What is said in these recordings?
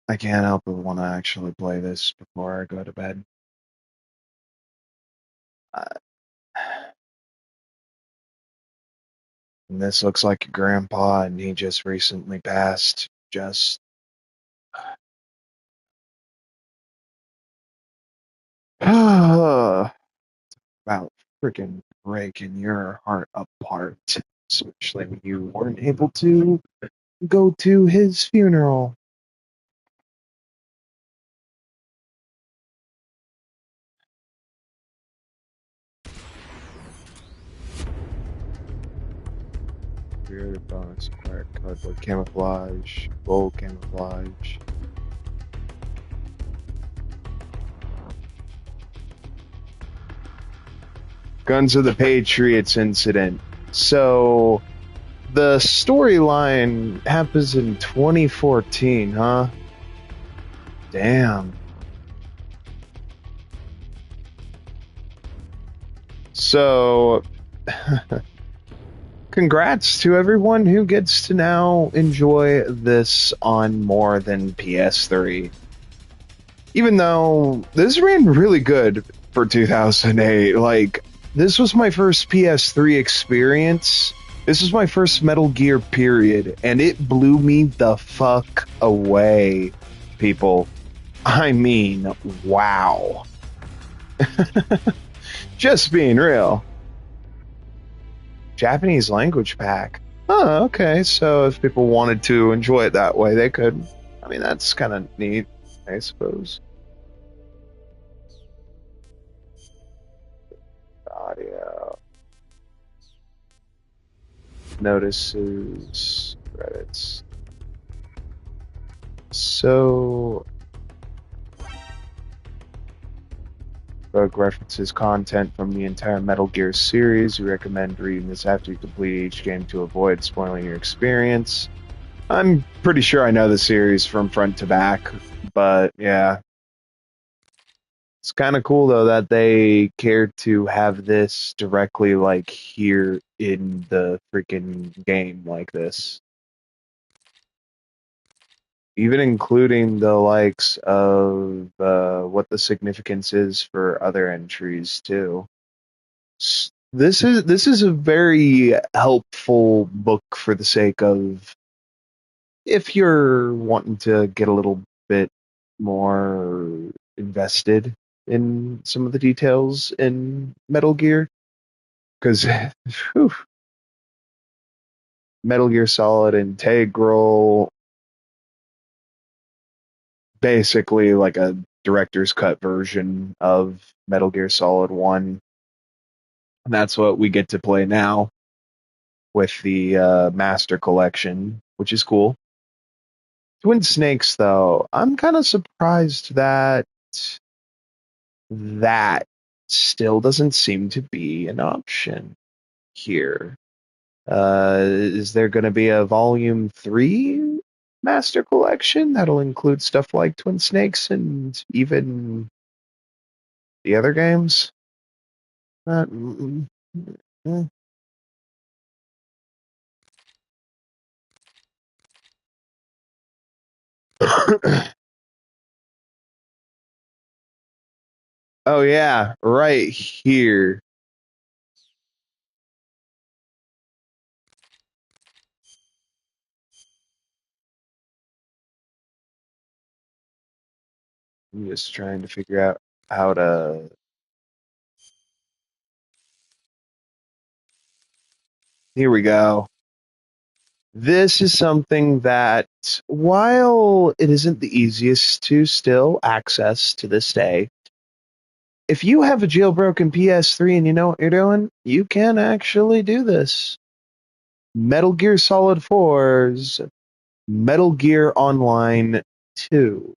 I can't help but want to actually play this before I go to bed. Uh, and this looks like a grandpa, and he just recently passed. Just about freaking breaking your heart apart, especially when you weren't able to go to his funeral. Weird bonus acquired cardboard camouflage, gold camouflage. Guns of the Patriots incident. So the storyline happens in 2014, huh? Damn. So, congrats to everyone who gets to now enjoy this on more than PS3. Even though this ran really good for 2008, like, this was my first PS3 experience. This was my first Metal Gear period, and it blew me the fuck away, people. I mean, wow. Just being real. Japanese language pack. Oh, okay. So if people wanted to enjoy it that way, they could. I mean, that's kind of neat, I suppose. Audio, notices, credits. So, book references content from the entire Metal Gear series. We recommend reading this after you complete each game to avoid spoiling your experience. I'm pretty sure I know the series from front to back, but yeah. It's kind of cool though that they cared to have this directly like here in the freaking game like this. Even including the likes of what the significance is for other entries too. This is a very helpful book for the sake of if you're wanting to get a little bit more invested in some of the details in Metal Gear, because Metal Gear Solid Integral, basically like a director's cut version of Metal Gear Solid 1. And that's what we get to play now with the Master Collection, which is cool. Twin Snakes, though, I'm kind of surprised that that still doesn't seem to be an option here. Is there going to be a volume 3 master collection that'll include stuff like Twin Snakes and even the other games? Mm, mm. Oh yeah, right here. I'm just trying to figure out how to. Here we go. This is something that, while it isn't the easiest to still access to this day, if you have a jailbroken PS3 and you know what you're doing, you can actually do this. Metal Gear Solid 4's Metal Gear Online 2.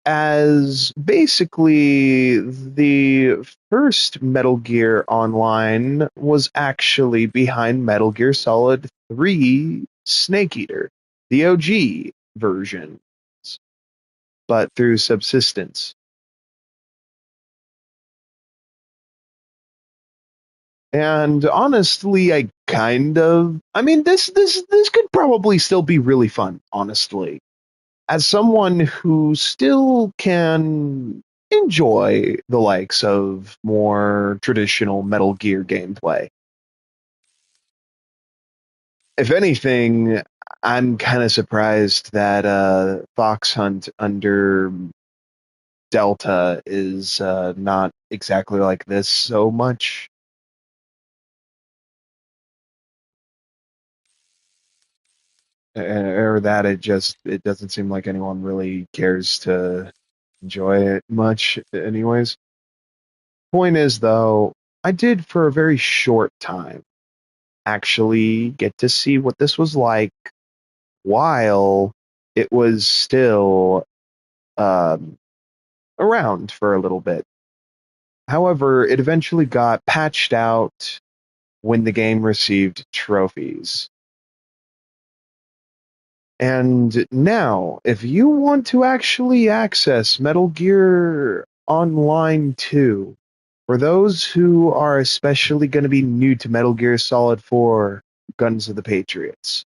As basically the first Metal Gear Online was actually behind Metal Gear Solid 3 Snake Eater, the OG version, but through Subsistence. And honestly, I mean this could probably still be really fun, honestly. as someone who still can enjoy the likes of more traditional Metal Gear gameplay, if anything, I'm kind of surprised that Fox Hunt under Delta is not exactly like this so much, or that it doesn't seem like anyone really cares to enjoy it much, anyways. Point is, though, I did for a very short time actually get to see what this was like while it was still um, around for a little bit. However, it eventually got patched out when the game received trophies. And now, if you want to actually access Metal Gear Online 2, for those who are especially going to be new to Metal Gear Solid 4 Guns of the Patriots,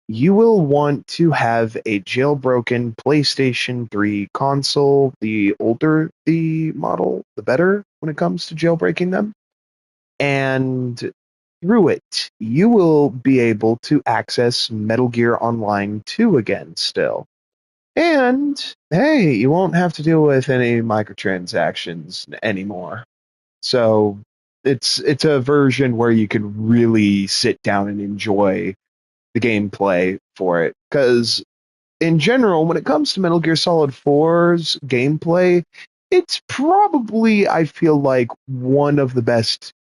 you will want to have a jailbroken PlayStation 3 console. The older the model, the better when it comes to jailbreaking them. And through it, you will be able to access Metal Gear Online 2 again still. And hey, you won't have to deal with any microtransactions anymore. So it's a version where you can really sit down and enjoy the gameplay for it. Because in general, when it comes to Metal Gear Solid 4's gameplay, it's probably, I feel like, one of the best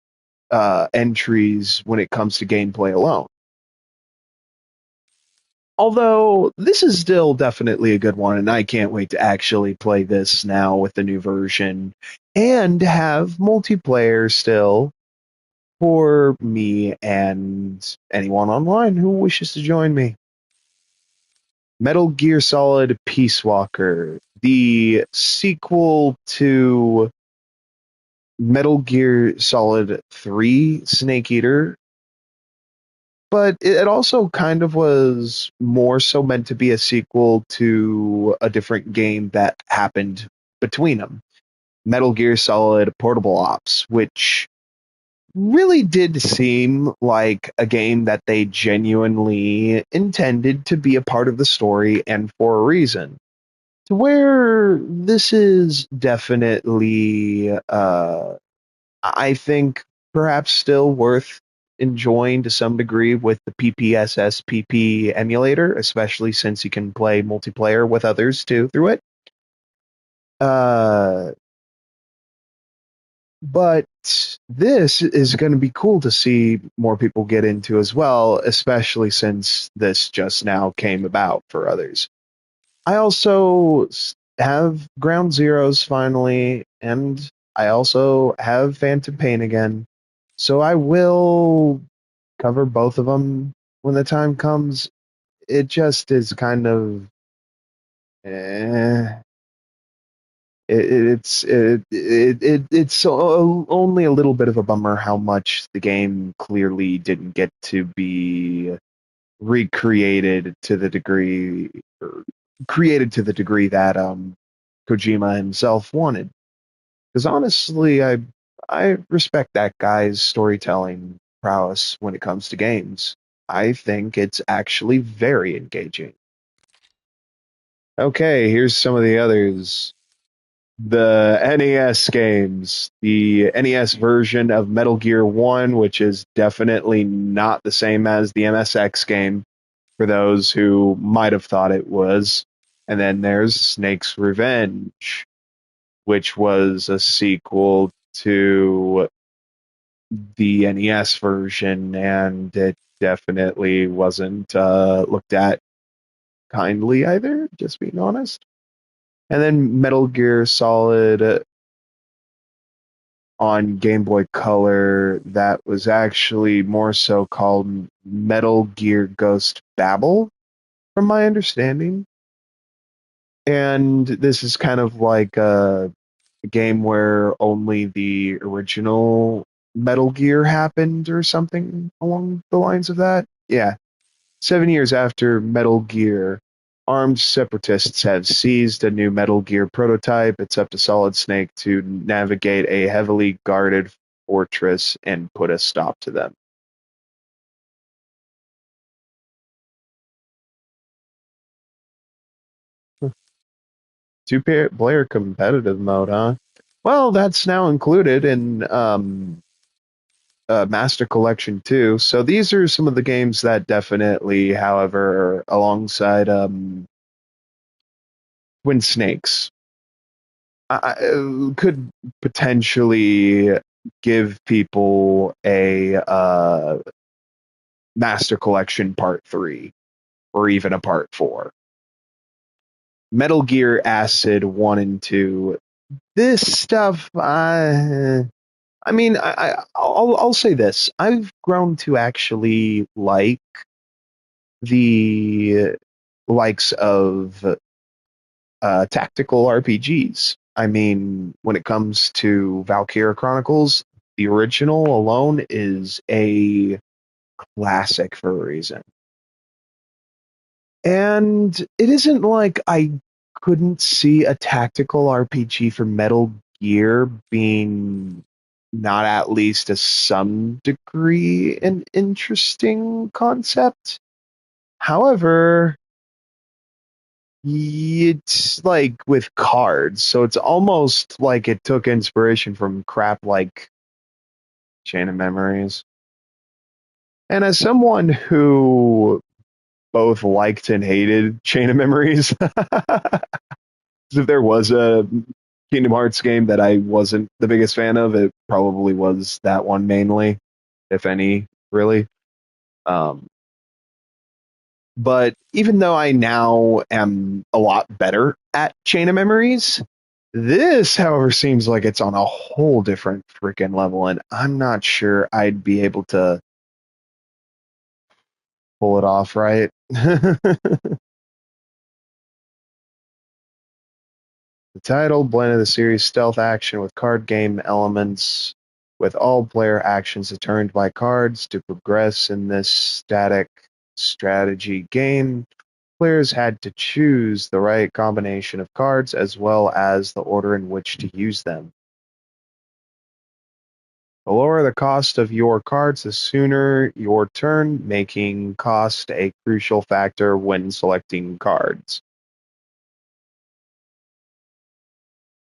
entries when it comes to gameplay alone. Although this is still definitely a good one, and I can't wait to actually play this now with the new version and have multiplayer still for me and anyone online who wishes to join me. Metal Gear Solid Peace Walker, the sequel to Metal Gear Solid 3 Snake Eater, but it also kind of was more so meant to be a sequel to a different game that happened between them. Metal Gear Solid Portable Ops, which really did seem like a game that they genuinely intended to be a part of the story and for a reason. To where this is definitely, I think, perhaps still worth enjoying to some degree with the PPSSPP emulator, especially since you can play multiplayer with others too through it. Uh, but this is going to be cool to see more people get into as well, especially since this just now came about for others. I also have Ground Zeroes finally, and I also have Phantom Pain again. So I will cover both of them when the time comes. It just is kind of eh, it's so, only a little bit of a bummer how much the game clearly didn't get to be recreated to the degree or created to the degree that Kojima himself wanted. Because honestly, I respect that guy's storytelling prowess when it comes to games. I think it's actually very engaging. Okay, here's some of the others. The NES games, the NES version of Metal Gear 1, which is definitely not the same as the MSX game for those who might have thought it was. And then there's Snake's Revenge, which was a sequel to the NES version, and it definitely wasn't looked at kindly either, just being honest. And then Metal Gear Solid on Game Boy Color, that was actually more so called Metal Gear Ghost Babel, from my understanding. And this is kind of like a game where only the original Metal Gear happened or something along the lines of that. Yeah. 7 years after Metal Gear Armed separatists have seized a new Metal Gear prototype. It's up to Solid Snake to navigate a heavily guarded fortress and put a stop to them. Two-player competitive mode, huh? Well, that's now included in Master Collection too. So these are some of the games that definitely, however, alongside Twin Snakes, could potentially give people a Master Collection Part 3 or even a Part 4. Metal Gear Acid 1 and 2. This stuff, I'll say this. I've grown to actually like the likes of tactical RPGs. I mean, when it comes to Valkyria Chronicles, the original alone is a classic for a reason. And it isn't like I couldn't see a tactical RPG for Metal Gear being not at least to some degree an interesting concept. However, it's like with cards, so it's almost like it took inspiration from crap like Chain of Memories. And as someone who both liked and hated Chain of Memories, if there was a Kingdom Hearts game that I wasn't the biggest fan of, it probably was that one mainly, if any, really. Um, but even though I now am a lot better at Chain of Memories, this, however, seems like it's on a whole different freaking level, and I'm not sure I'd be able to pull it off right. The title blended the series stealth action with card game elements, with all player actions determined by cards. To progress in this static strategy game, players had to choose the right combination of cards as well as the order in which to use them. The lower the cost of your cards, the sooner your turn, making cost a crucial factor when selecting cards.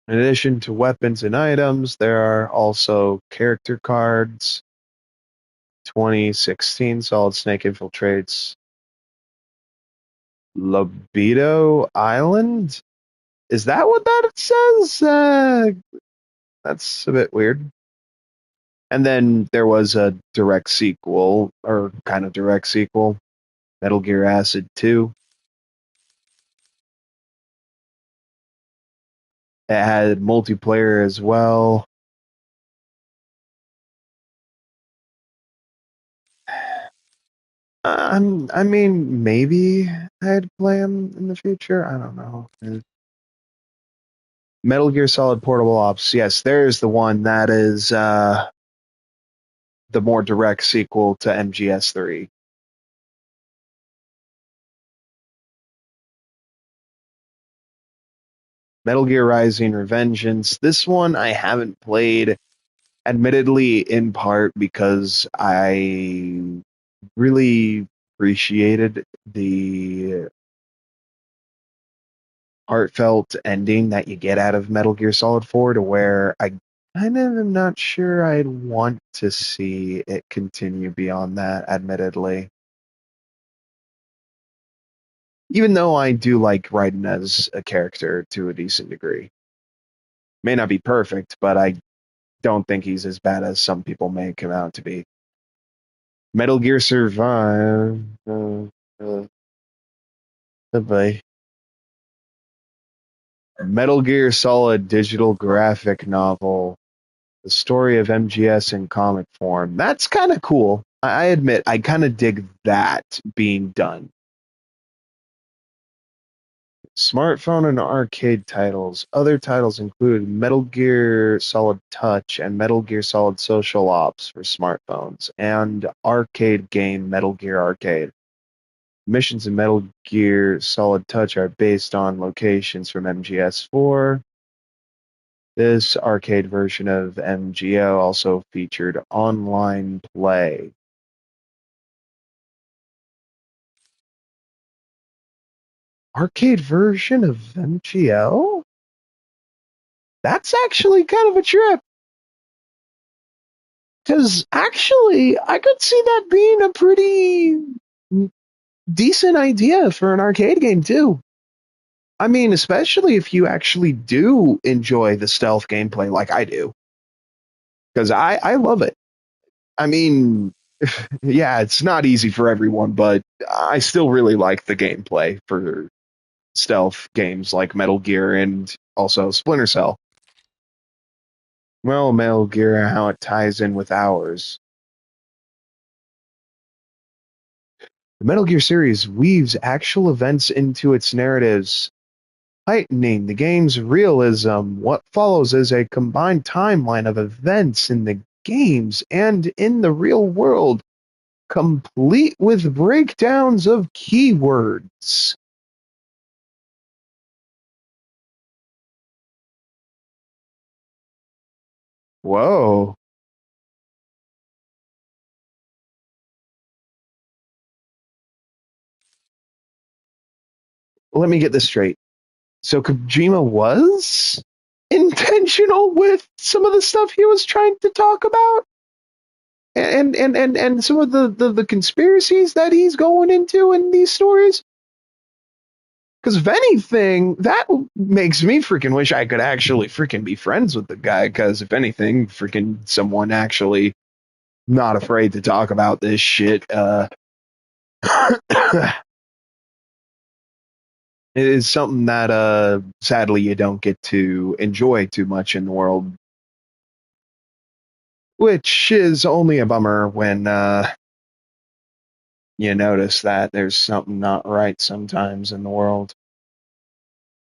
In addition to weapons and items, there are also character cards. 2016 Solid Snake infiltrates Libido Island. Is that what that says? That's a bit weird. And then there was a direct sequel, or kind of direct sequel, Metal Gear Acid 2. It had multiplayer as well. I mean, maybe I'd play them in the future. I don't know. Metal Gear Solid Portable Ops. Yes, there's the one that is the more direct sequel to MGS3. Metal Gear Rising Revengeance. This one I haven't played, admittedly, in part because I really appreciated the heartfelt ending that you get out of Metal Gear Solid 4, to where I kind of am not sure I'd want to see it continue beyond that, admittedly. Even though I do like Raiden as a character to a decent degree. May not be perfect, but I don't think he's as bad as some people make him out to be. Metal Gear Survive. Boy. Metal Gear Solid digital graphic novel. The story of MGS in comic form. That's kind of cool. I admit, I kind of dig that being done. Smartphone and arcade titles. Other titles include Metal Gear Solid Touch and Metal Gear Solid Social Ops for smartphones, and arcade game Metal Gear Arcade. Missions in Metal Gear Solid Touch are based on locations from MGS4. This arcade version of MGO also featured online play. Arcade version of MGO? That's actually kind of a trip. Because actually, I could see that being a pretty decent idea for an arcade game, too. I mean, especially if you actually do enjoy the stealth gameplay like I do. Because I love it. I mean, yeah, it's not easy for everyone, but I still really like the gameplay for stealth games like Metal Gear and also Splinter Cell. Well, Metal Gear, how it ties in with ours. The Metal Gear series weaves actual events into its narratives, heightening the game's realism. What follows is a combined timeline of events in the games and in the real world, complete with breakdowns of keywords. Whoa. Let me get this straight. So Kojima was intentional with some of the stuff he was trying to talk about? And some of the conspiracies that he's going into in these stories? Because if anything, that makes me freaking wish I could actually freaking be friends with the guy. Because if anything, freaking someone actually not afraid to talk about this shit is something that sadly you don't get to enjoy too much in the world, which is only a bummer when you notice that there's something not right sometimes in the world.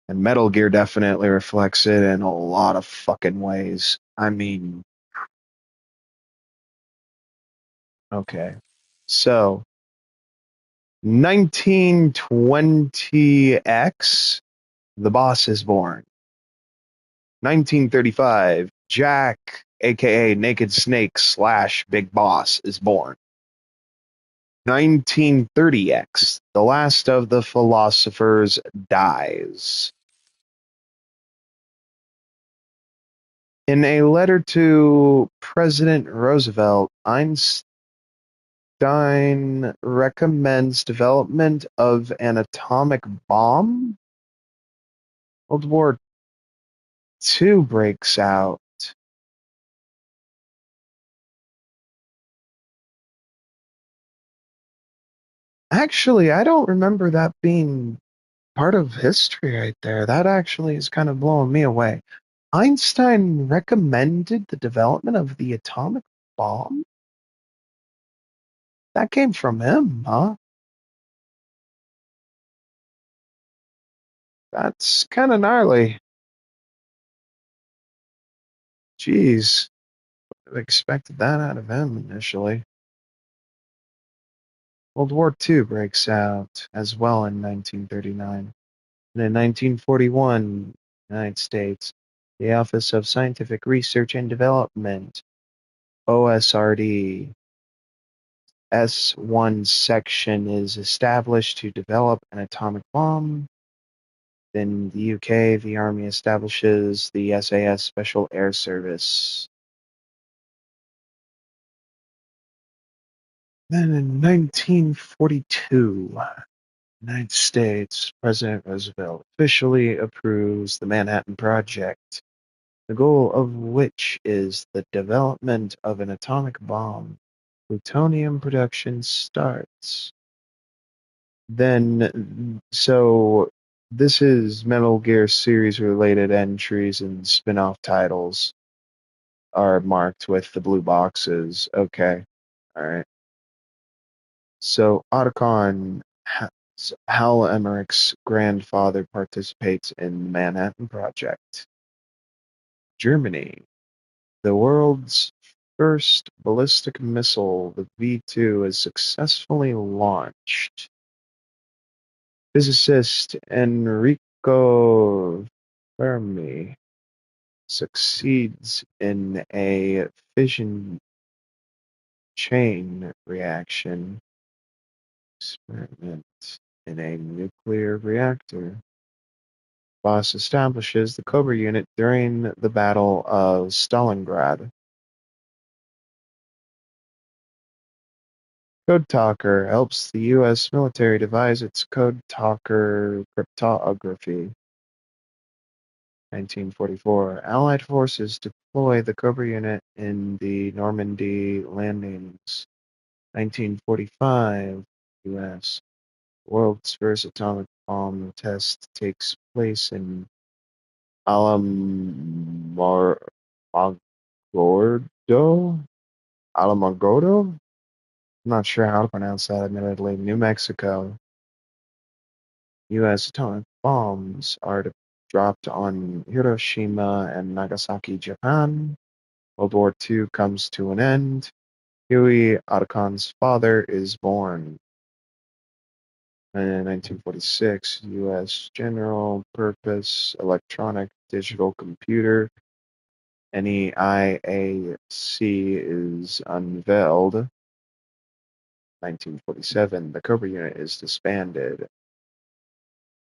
And Metal Gear definitely reflects it in a lot of fucking ways. I mean, okay. So, 1920X, the boss is born. 1935, Jack, aka Naked Snake slash Big Boss, is born. 1930X, the last of the philosophers dies. In a letter to President Roosevelt, Einstein recommends development of an atomic bomb. World War II breaks out. Actually, I don't remember that being part of history right there. That actually is kind of blowing me away. Einstein recommended the development of the atomic bomb? That came from him, huh? That's kind of gnarly. Jeez, I expected that out of him initially. World War II breaks out as well in 1939. And in 1941, United States, the Office of Scientific Research and Development, OSRD, S1 section is established to develop an atomic bomb. In the UK, the Army establishes the SAS Special Air Service. Then in 1942, United States, President Roosevelt officially approves the Manhattan Project, the goal of which is the development of an atomic bomb. Plutonium production starts. Then, so this is Metal Gear series related entries and spin off titles are marked with the blue boxes. Okay. All right. So Otacon, Hal Emmerich's grandfather, participates in the Manhattan Project. Germany, the world's first ballistic missile, the V2, is successfully launched. Physicist Enrico Fermi succeeds in a fission chain reaction experiment in a nuclear reactor. Boss establishes the Cobra unit during the Battle of Stalingrad. Code Talker helps the U.S. military devise its Code Talker cryptography. 1944. Allied forces deploy the Cobra unit in the Normandy landings. 1945. U.S. World's first atomic bomb test takes place in Alamogordo? Alamogordo? I'm not sure how to pronounce that, admittedly. New Mexico. U.S. atomic bombs are dropped on Hiroshima and Nagasaki, Japan. World War II comes to an end. Huey Otacon's father is born. And in 1946, U.S. General Purpose Electronic Digital Computer (NEIAC) is unveiled. 1947, the Cobra unit is disbanded.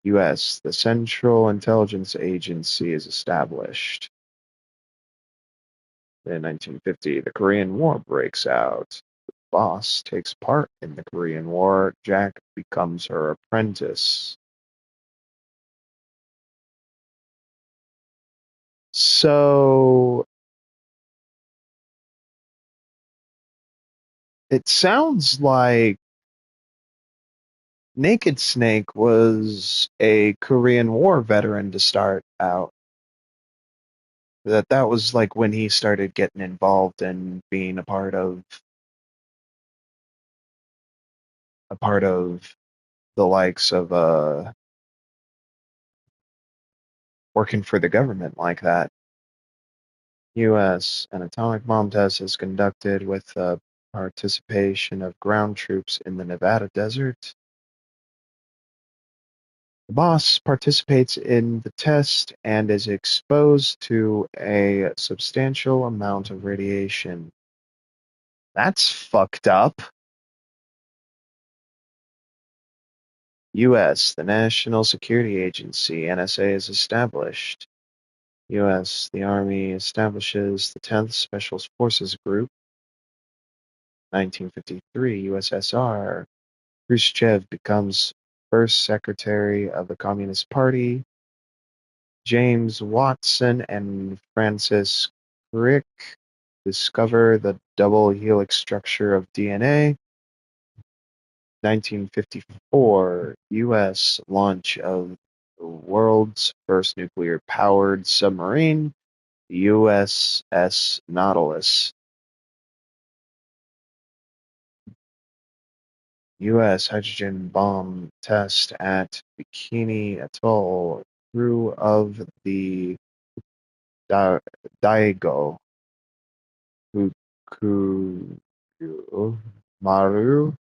U.S. The Central Intelligence Agency is established. In 1950, the Korean War breaks out. The boss takes part in the Korean War. Jack becomes her apprentice. So it sounds like Naked Snake was a Korean War veteran to start out. That was like when he started getting involved and being a part of the likes of working for the government like that. U.S. An atomic bomb test is conducted with the participation of ground troops in the Nevada desert. The boss participates in the test and is exposed to a substantial amount of radiation. That's fucked up. U.S. The National Security Agency (NSA) is established. U.S. The Army establishes the 10th Special Forces Group. 1953. USSR. Khrushchev becomes first secretary of the Communist Party. James Watson and Francis Crick discover the double helix structure of DNA. 1954, U.S. launch of the world's first nuclear-powered submarine, the USS Nautilus. U.S. hydrogen bomb test at Bikini Atoll. Crew of the Daigo Maru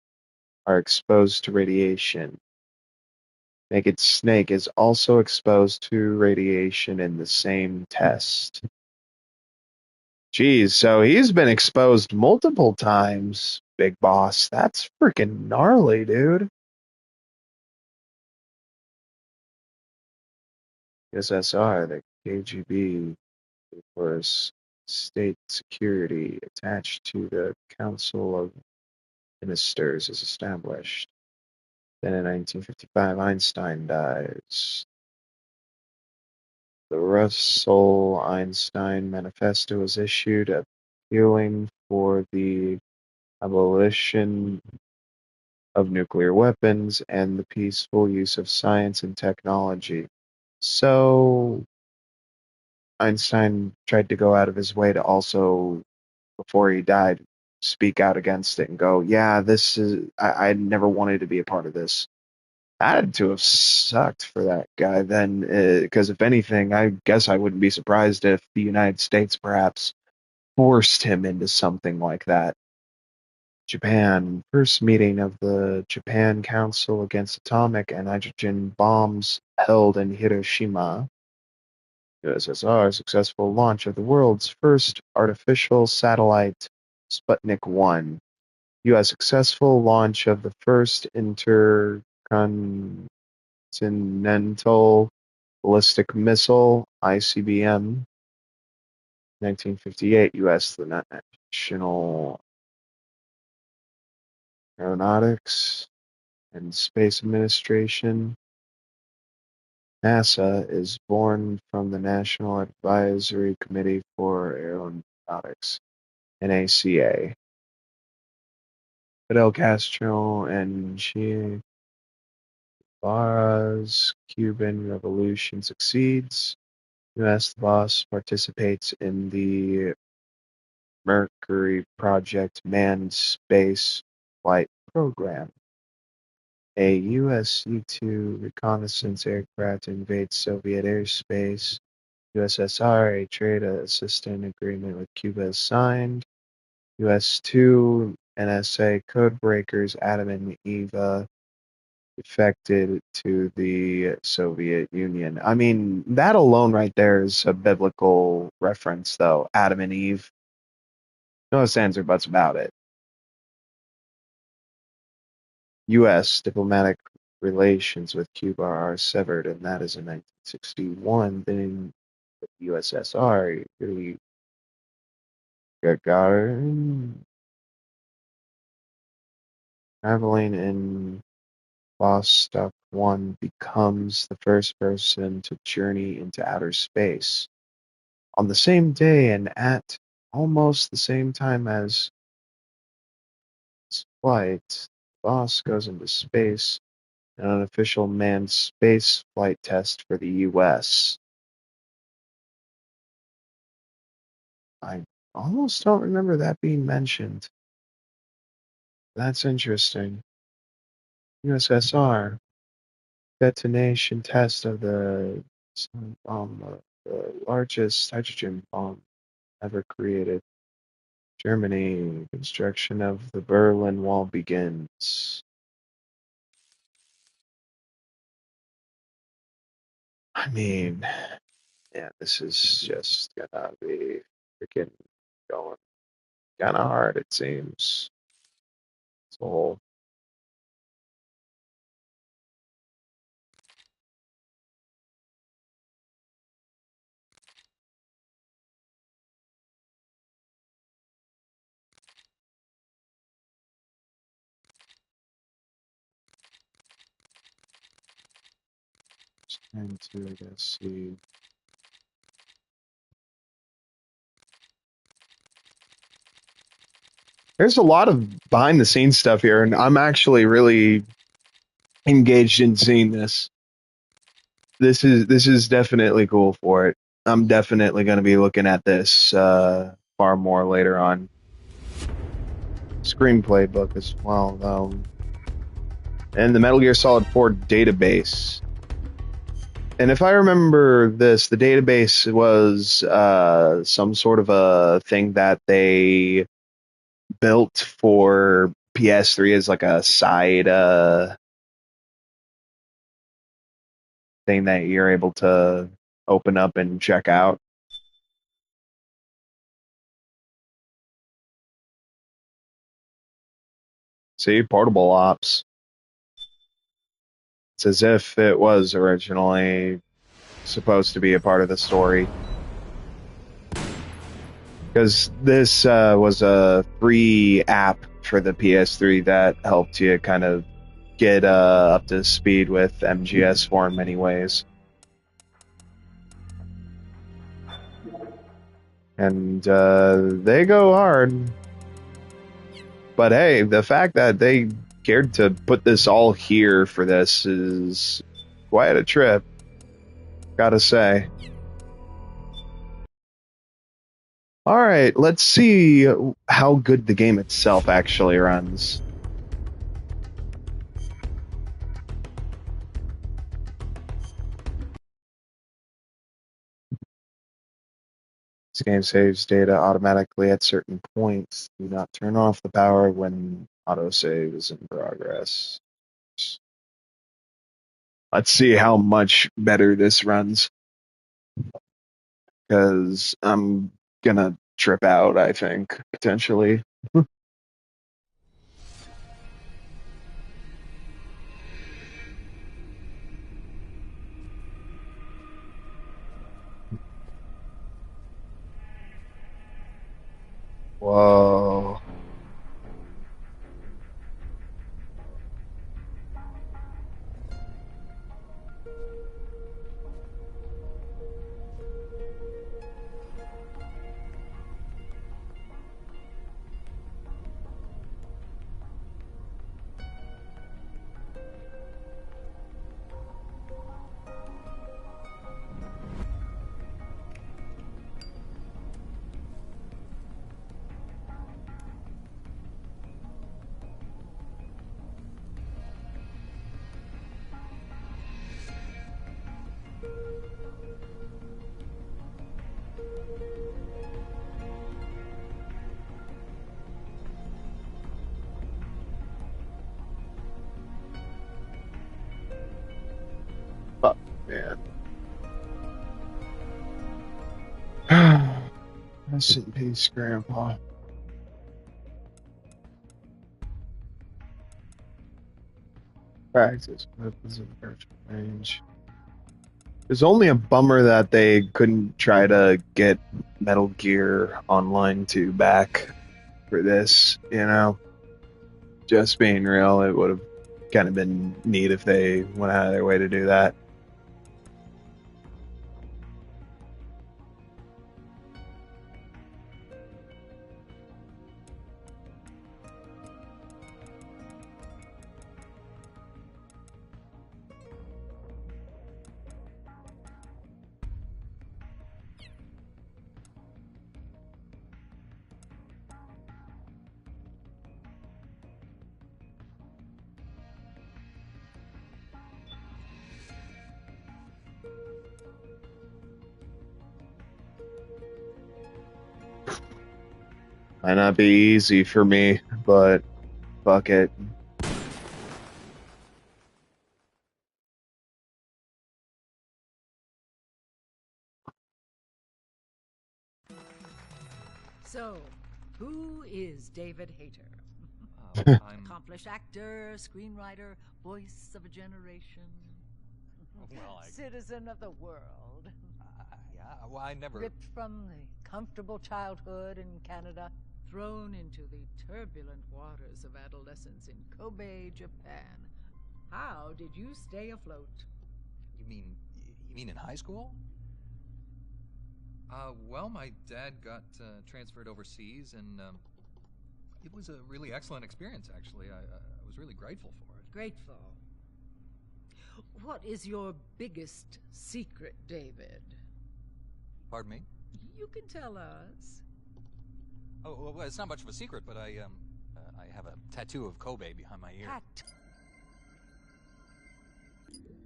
are exposed to radiation. Naked Snake is also exposed to radiation in the same test. Geez, so he's been exposed multiple times, Big Boss. That's freaking gnarly, dude. USSR, the KGB, was state security attached to the Council of Ministers, is established. Then in 1955, Einstein dies. The Russell-Einstein Manifesto was issued, appealing for the abolition of nuclear weapons and the peaceful use of science and technology. So Einstein tried to go out of his way to also, before he died, speak out against it and go, yeah, this is, I never wanted to be a part of this. That had to have sucked for that guy then, because if anything, I guess I wouldn't be surprised if the United States perhaps forced him into something like that. Japan. First meeting of the Japan Council Against Atomic and Hydrogen Bombs held in Hiroshima. USSR successful launch of the world's first artificial satellite, Sputnik 1. US successful launch of the first intercontinental ballistic missile, ICBM. 1958, US, the National Aeronautics and Space Administration. NASA is born from the National Advisory Committee for Aeronautics, NACA. Fidel Castro and Che Guevara's Cuban Revolution succeeds. U.S. boss participates in the Mercury Project manned space flight program. A U.S. U-2 reconnaissance aircraft invades Soviet airspace. USSR, a trade assistance agreement with Cuba is signed. US-2 NSA codebreakers Adam and Eva defected to the Soviet Union. I mean, that alone right there is a biblical reference, though. Adam and Eve. No ifs, ands, or buts about it. U.S. diplomatic relations with Cuba are severed, and that is in 1961. Then the USSR, Yuri Gagarin, traveling in Vostok 1, becomes the first person to journey into outer space. On the same day and at almost the same time as its flight, Voss goes into space, an unofficial manned space flight test for the U.S. I almost don't remember that being mentioned. That's interesting. USSR detonation test of the bomb, the largest hydrogen bomb ever created. Germany, construction of the Berlin Wall begins. I mean, yeah, this is just gonna be freaking going kind of hard, it seems. So, just trying to, I guess, see. There's a lot of behind the scenes stuff here, and I'm actually really engaged in seeing this. This is definitely cool for it. I'm definitely going to be looking at this far more later on. Screenplay book as well, though. And the Metal Gear Solid 4 database. And if I remember this, the database was some sort of a thing that they built for PS3 as like a side thing that you're able to open up and check out. See, portable ops. It's as if it was originally supposed to be a part of the story. Because this was a free app for the PS3 that helped you kind of get up to speed with MGS4 in many ways. And they go hard. But hey, the fact that they cared to put this all here for this is quite a trip, gotta say. All right, let's see how good the game itself actually runs. This game saves data automatically at certain points. Do not turn off the power when autosave is in progress. Let's see how much better this runs, because I'm gonna trip out, I think, potentially. Whoa. Fuck, man. Rest in peace, Grandpa. Practice weapons in virtual range. It's only a bummer that they couldn't try to get Metal Gear Online 2 back for this, you know? Just being real, it would have kind of been neat if they went out of their way to do that. Might not be easy for me, but fuck it. So, who is David Hayter? I'm Accomplished actor, screenwriter, voice of a generation. well. Citizen of the world. Yeah. Well, I never. Ripped from the comfortable childhood in Canada, thrown into the turbulent waters of adolescence in Kobe, Japan. How did you stay afloat? You mean in high school? Well, my dad got transferred overseas, and it was a really excellent experience. Actually, I was really grateful for it. Grateful. What is your biggest secret, David? Pardon me? You can tell us. Oh, well, it's not much of a secret, but I have a tattoo of Kobe behind my ear.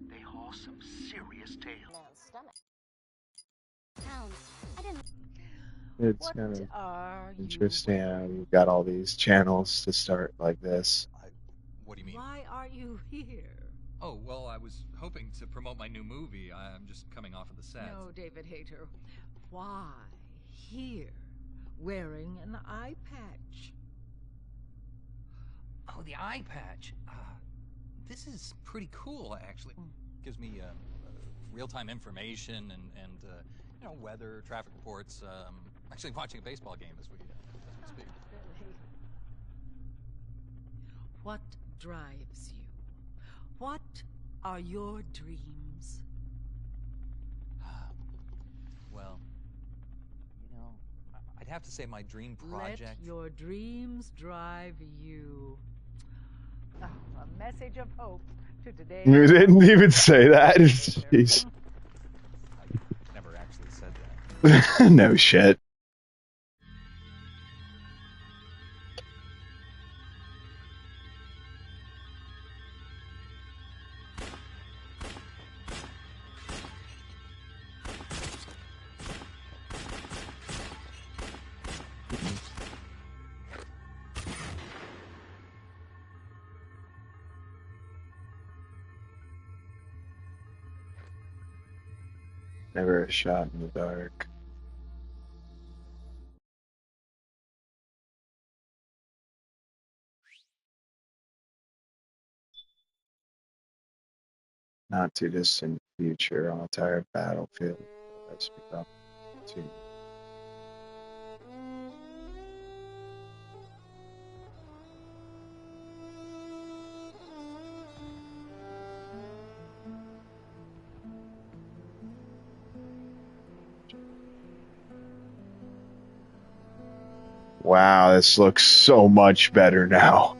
They haul some serious tales. Man's stomach. Pounds. I didn't. It's What kind of are interesting you how wearing? you've got all these channels to start like this. What do you mean? Why are you here? Oh, well, I was hoping to promote my new movie. I'm just coming off of the set. No, David Hayter. Why here? Wearing an eye patch. Oh, the eye patch. This is pretty cool, actually. Gives me real-time information and weather, traffic reports. Actually watching a baseball game as we speak. Really? What drives you? What are your dreams? Well, I'd have to say my dream project. Let your dreams drive you. Oh, a message of hope to today. You didn't even say that. Jeez. I never actually said that. No shit. Never a shot in the dark. Not too distant future, our entire battlefield has become too. Wow, this looks so much better now.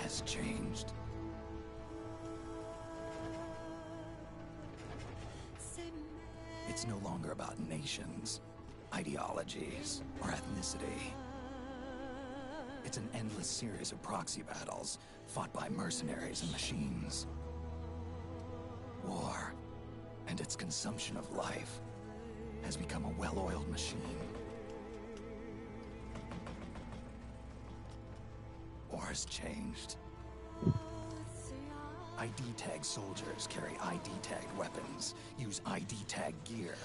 Has changed. It's no longer about nations, ideologies, or ethnicity. It's an endless series of proxy battles fought by mercenaries and machines. War and its consumption of life has become a well-oiled machine. War has changed. ID tag soldiers carry ID tagged weapons, use ID tag gear.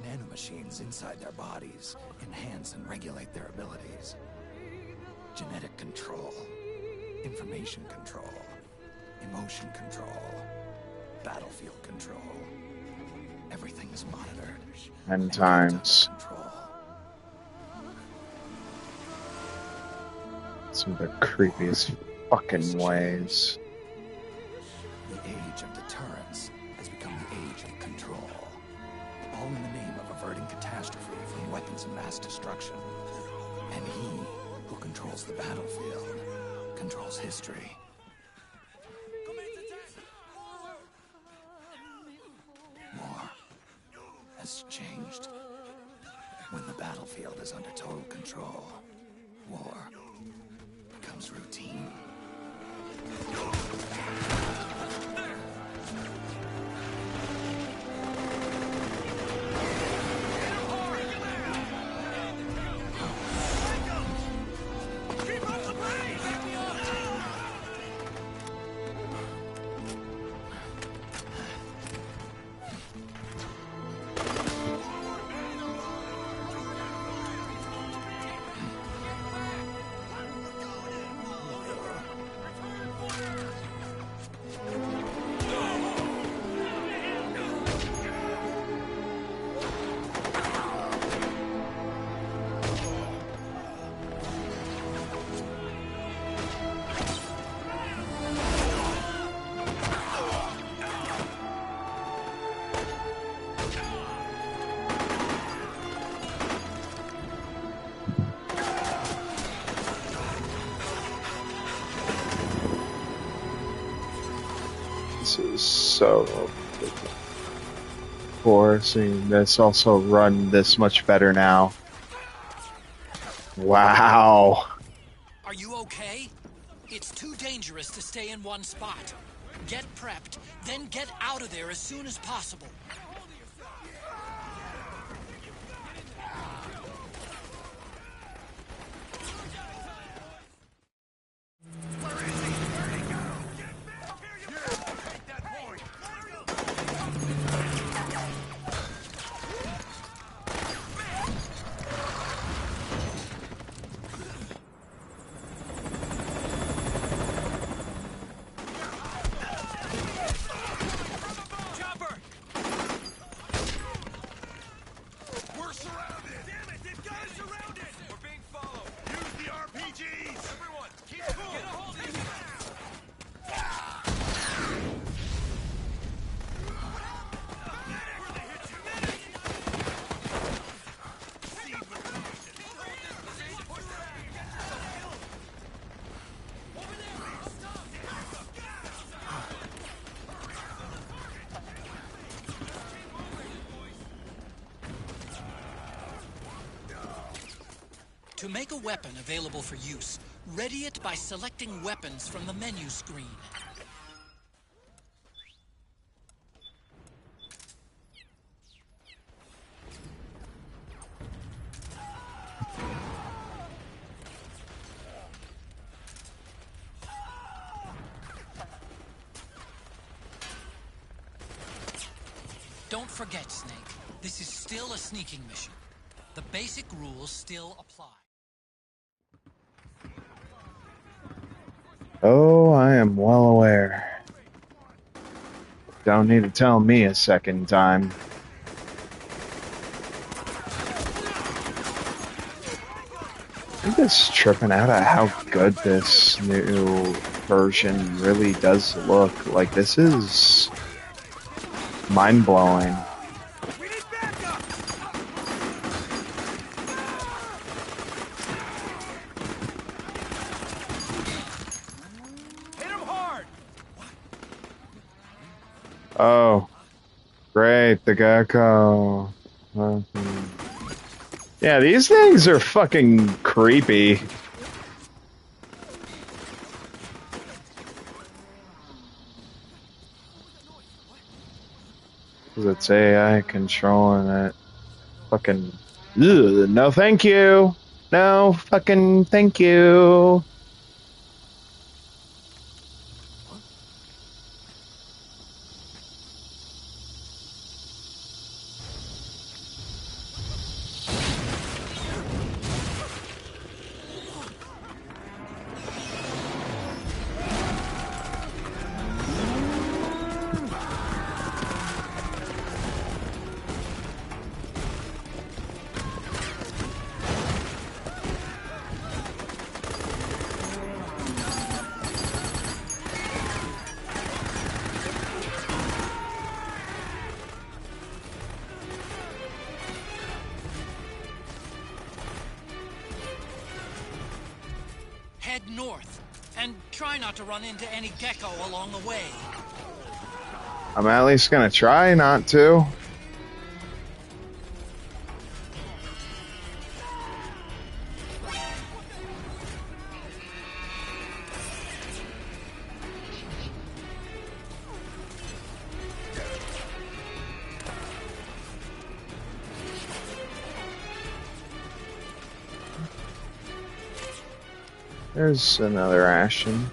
Nanomachines inside their bodies enhance and regulate their abilities. Genetic control, information control, emotion control, battlefield control. Everything is monitored. And times. Control. Some of the creepiest fucking ways. The age of deterrence has become the age of control. All in the name of averting catastrophe from weapons of mass destruction. And he who controls the battlefield controls history. War has changed. When the battlefield is under total control, war becomes routine. This is so poor seeing this also run this much better now. Wow. Are you okay? It's too dangerous to stay in one spot. Get prepped, then get out of there as soon as possible. To make a weapon available for use, ready it by selecting weapons from the menu screen. Don't forget, Snake, this is still a sneaking mission. The basic rules still apply. Oh, I am well aware. Don't need to tell me a second time. I'm just tripping out at how good this new version really does look. Like, this is mind-blowing. Oh, great, the gecko. Yeah, these things are fucking creepy. It's AI controlling it. Fucking, ugh, no thank you. No fucking thank you. Head north, and try not to run into any gecko along the way. I'm at least gonna try not to. There's another Ashen.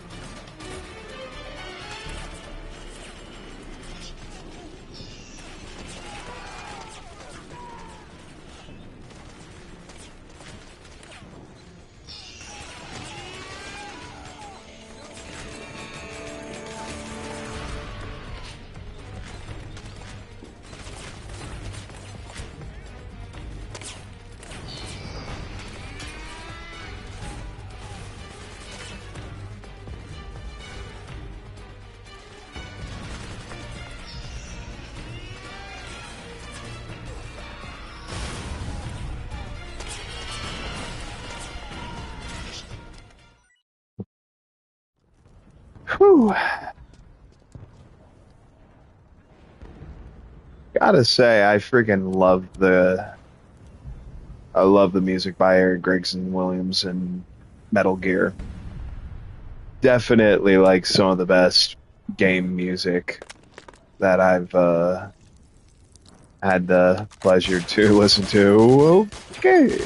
Whew. Gotta say, I freaking love the music by Eric Gregson Williams and Metal Gear. Definitely like some of the best game music that I've had the pleasure to listen to. Okay.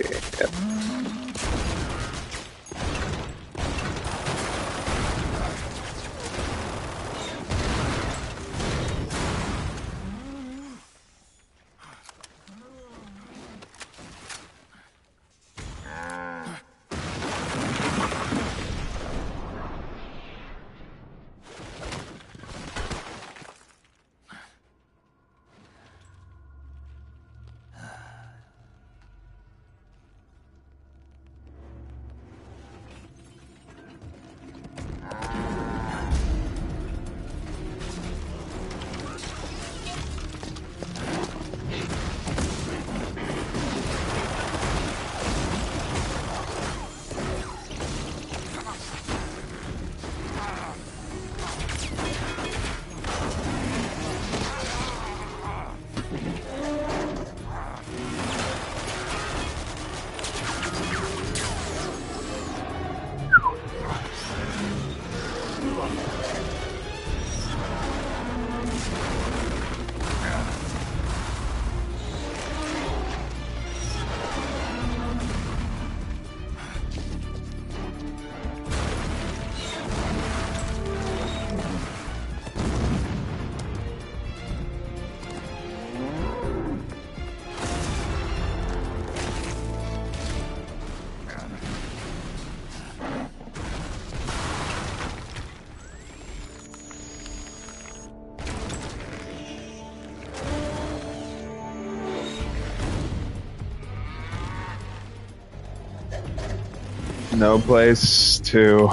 No place to.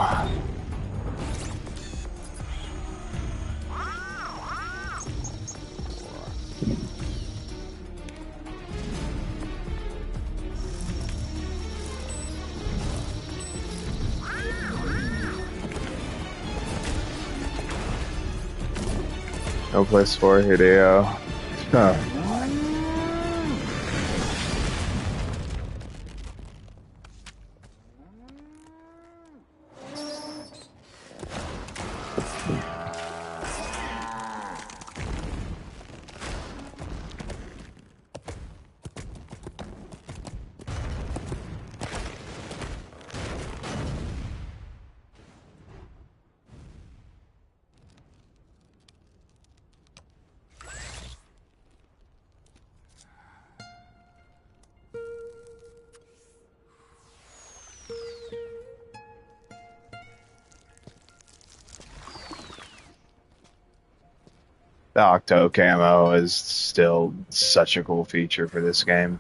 No place for Hideo. Huh. The Octo camo is still such a cool feature for this game.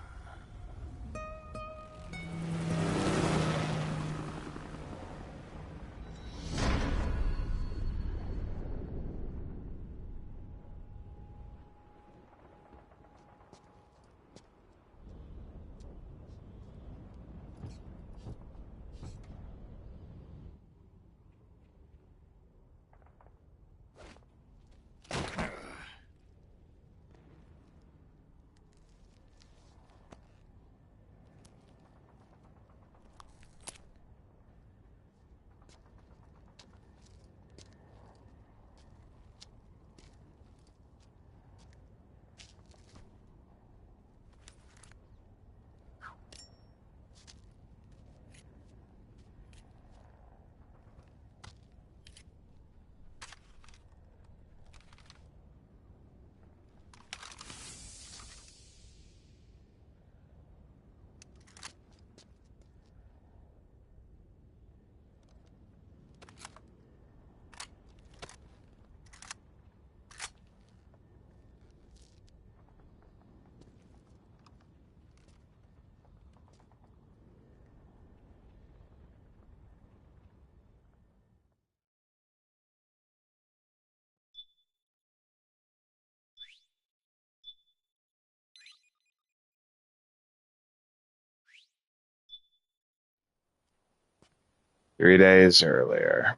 Three days earlier.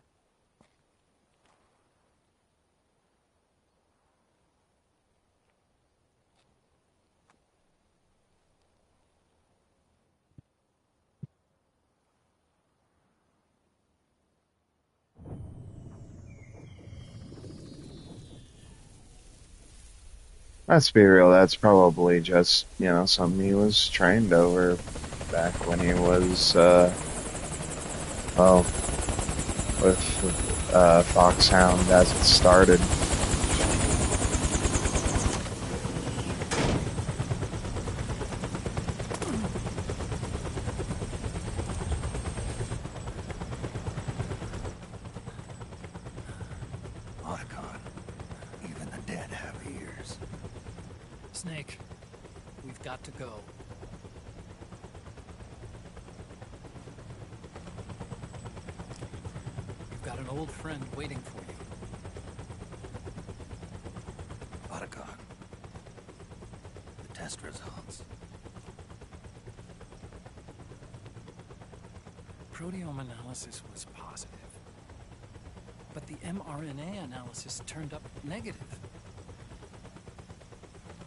Let's be real, that's probably just, something he was trained over back when he was, well, with Foxhound as it started. Otacon, even the dead have ears. Snake, we've got to go. You've got an old friend waiting for you. Otacon, the test results. Proteome analysis was positive, but the mRNA analysis turned up negative.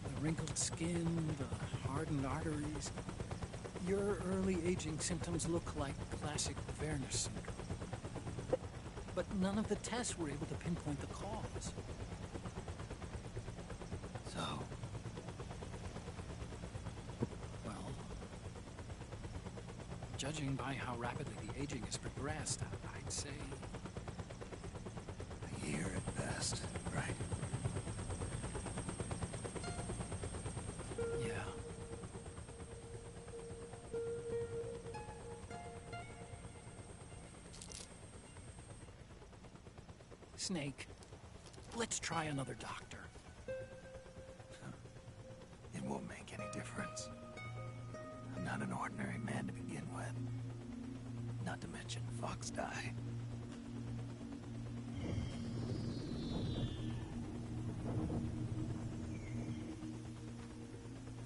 The wrinkled skin, the hardened arteries. Your early aging symptoms look like classic Werner syndrome. But none of the tests were able to pinpoint the cause. So, Well, judging by how rapidly the aging has progressed, I'd say a year at best, right? yeah. Snake, let's try another doctor. It won't make any difference. I'm not an ordinary man to begin with. None not to mention Fox die.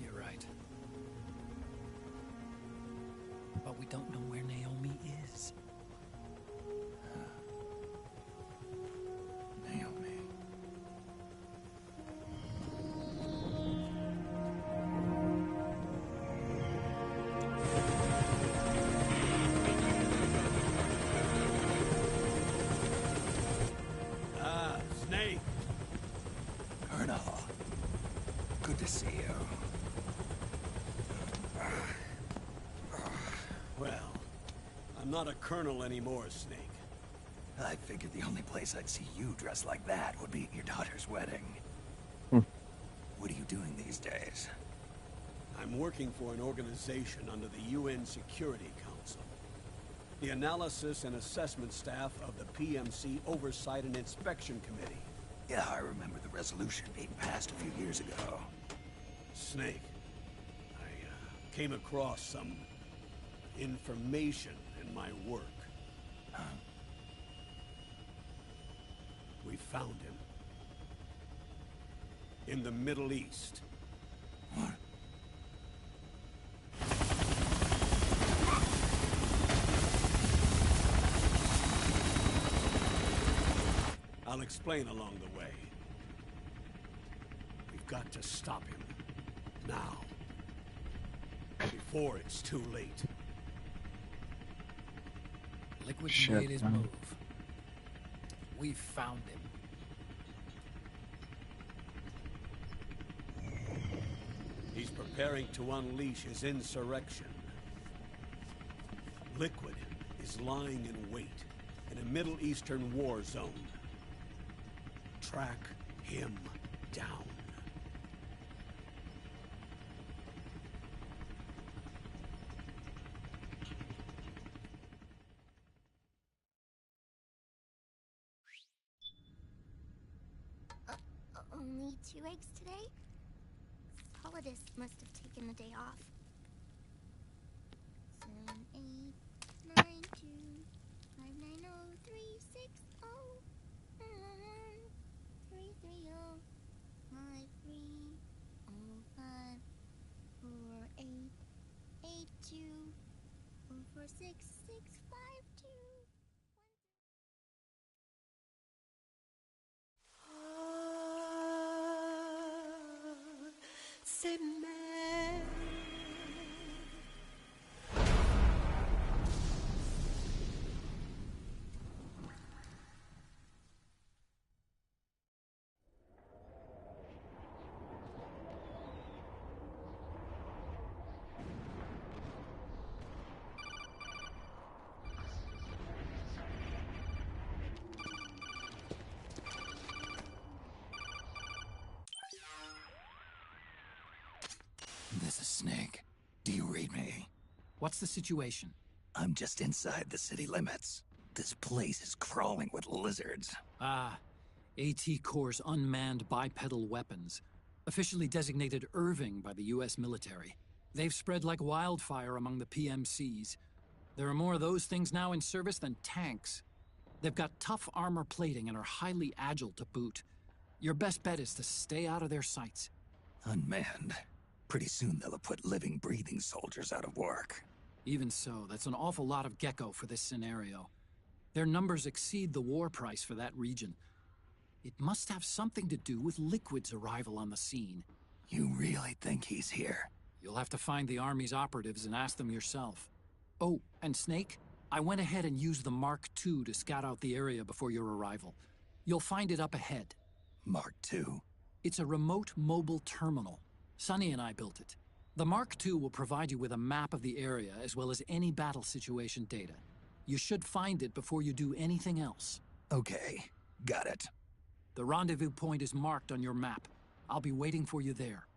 You're right. But we don't know where Naomi is. Naomi. Snake! Colonel. Good to see you. Well, I'm not a colonel anymore, Snake. I figured the only place I'd see you dressed like that would be at your daughter's wedding. Hmm. What are you doing these days? I'm working for an organization under the UN Security Council. The Analysis and Assessment Staff of the PMC Oversight and Inspection Committee. Yeah, I remember the resolution being passed a few years ago. Snake, I came across some information in my work. Huh? We found him. In the Middle East. What? I'll explain along the way. We've got to stop him. Now. Before it's too late. Liquid Shit, made his man. move. We found him. He's preparing to unleash his insurrection. Liquid is lying in wait in a Middle Eastern war zone. Track him down. Only 2 eggs today? Holidays must have taken the day off. 7, 8, 9, 2, 5, 9, 0, 3, 6, 0, 3, 3, 0, 5, 3, 0, 5, 4, 8, 8, 2, 4, 4, 6, 6, 5, 2. C'est mère. This is Snake. Do you read me? What's the situation? I'm just inside the city limits. This place is crawling with lizards. Ah, AT Corps' unmanned bipedal weapons. Officially designated Irving by the US military. They've spread like wildfire among the PMCs. There are more of those things now in service than tanks. They've got tough armor plating and are highly agile to boot. Your best bet is to stay out of their sights. Unmanned. Pretty soon they'll have put living, breathing soldiers out of work. Even so, that's an awful lot of gecko for this scenario. Their numbers exceed the war price for that region. It must have something to do with Liquid's arrival on the scene. You really think he's here? You'll have to find the Army's operatives and ask them yourself. Oh, and Snake, I went ahead and used the Mark II to scout out the area before your arrival. You'll find it up ahead. Mark II? It's a remote mobile terminal. Sonny and I built it. The Mark II will provide you with a map of the area as well as any battle situation data. You should find it before you do anything else. Okay, got it. The rendezvous point is marked on your map. I'll be waiting for you there.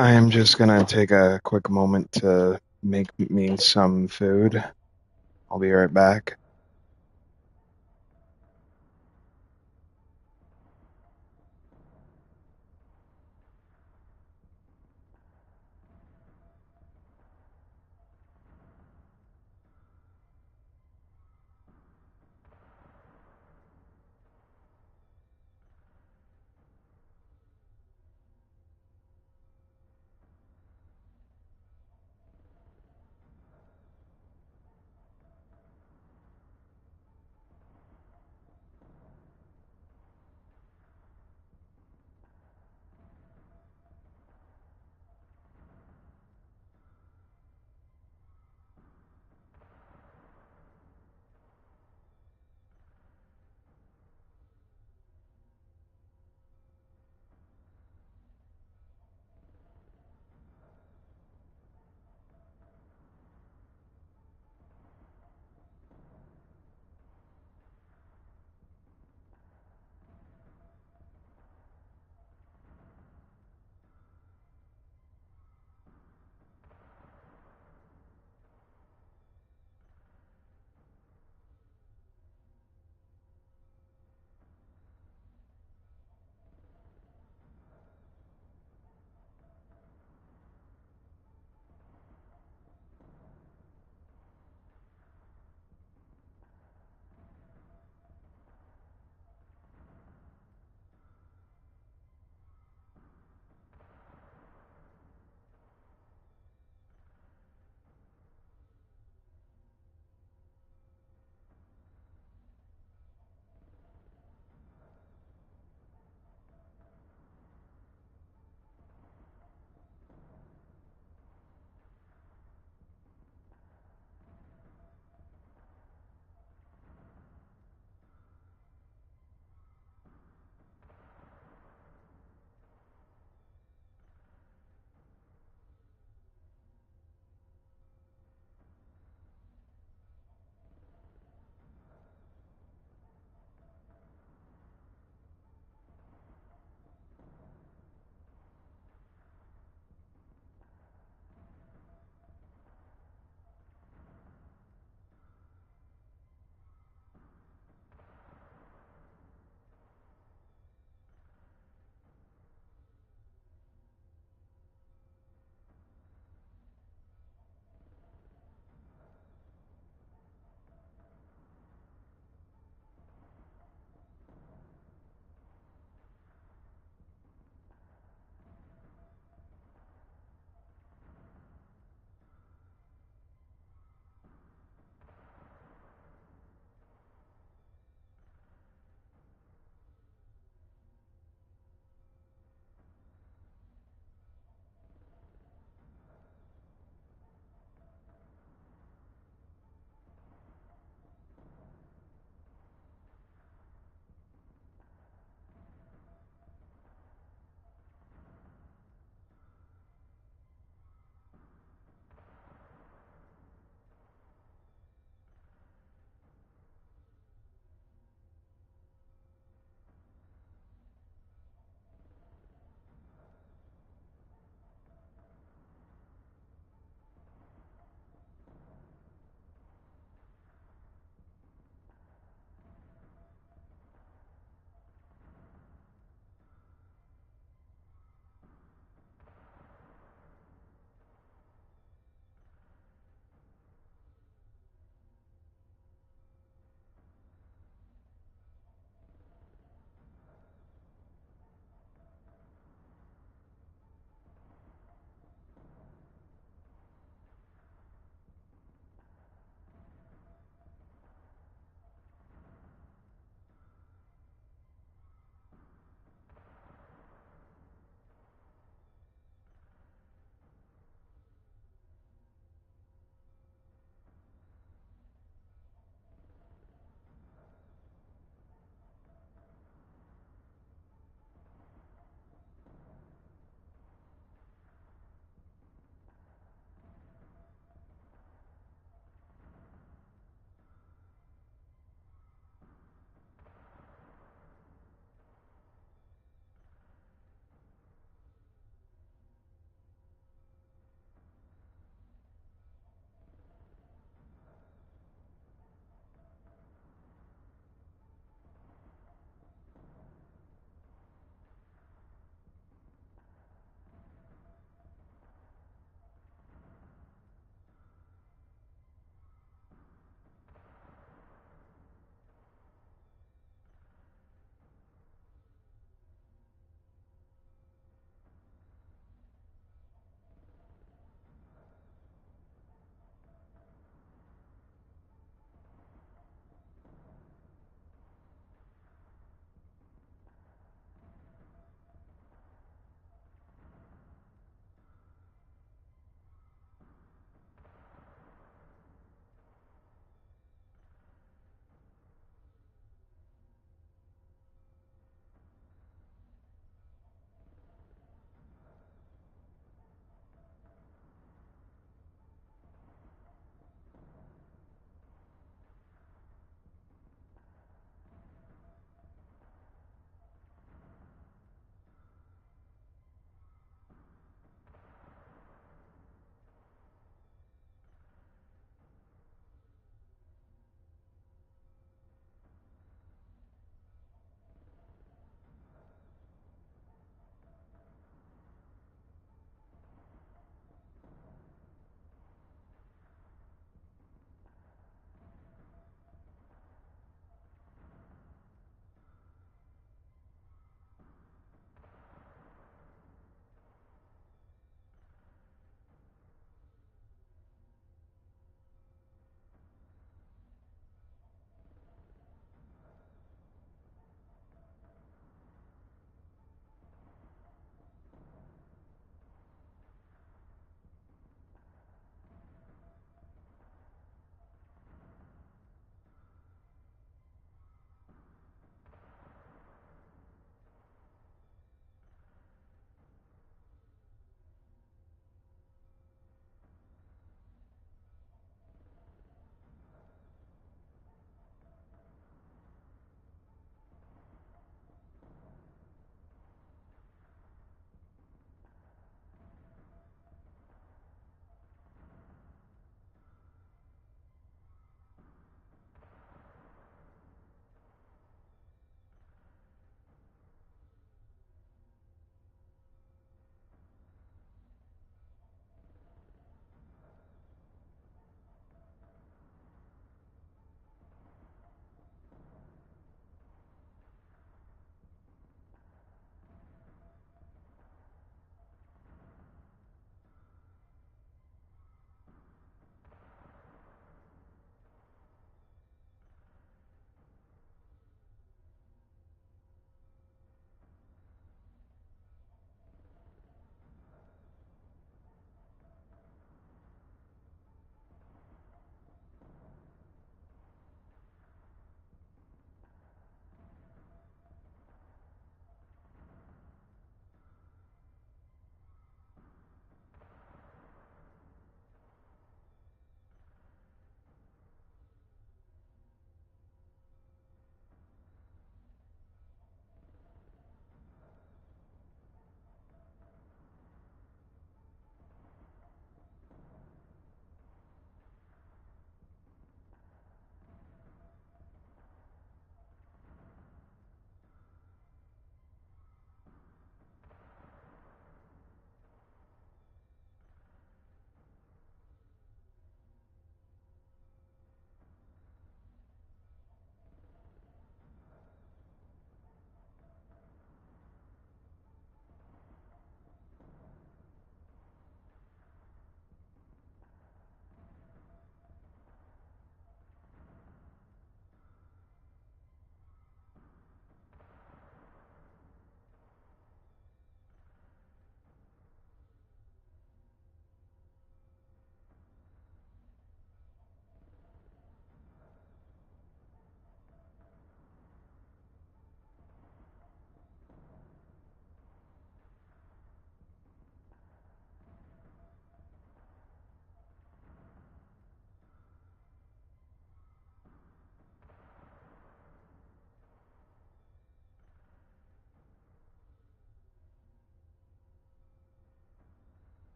I am just gonna take a quick moment to make me some food. I'll be right back.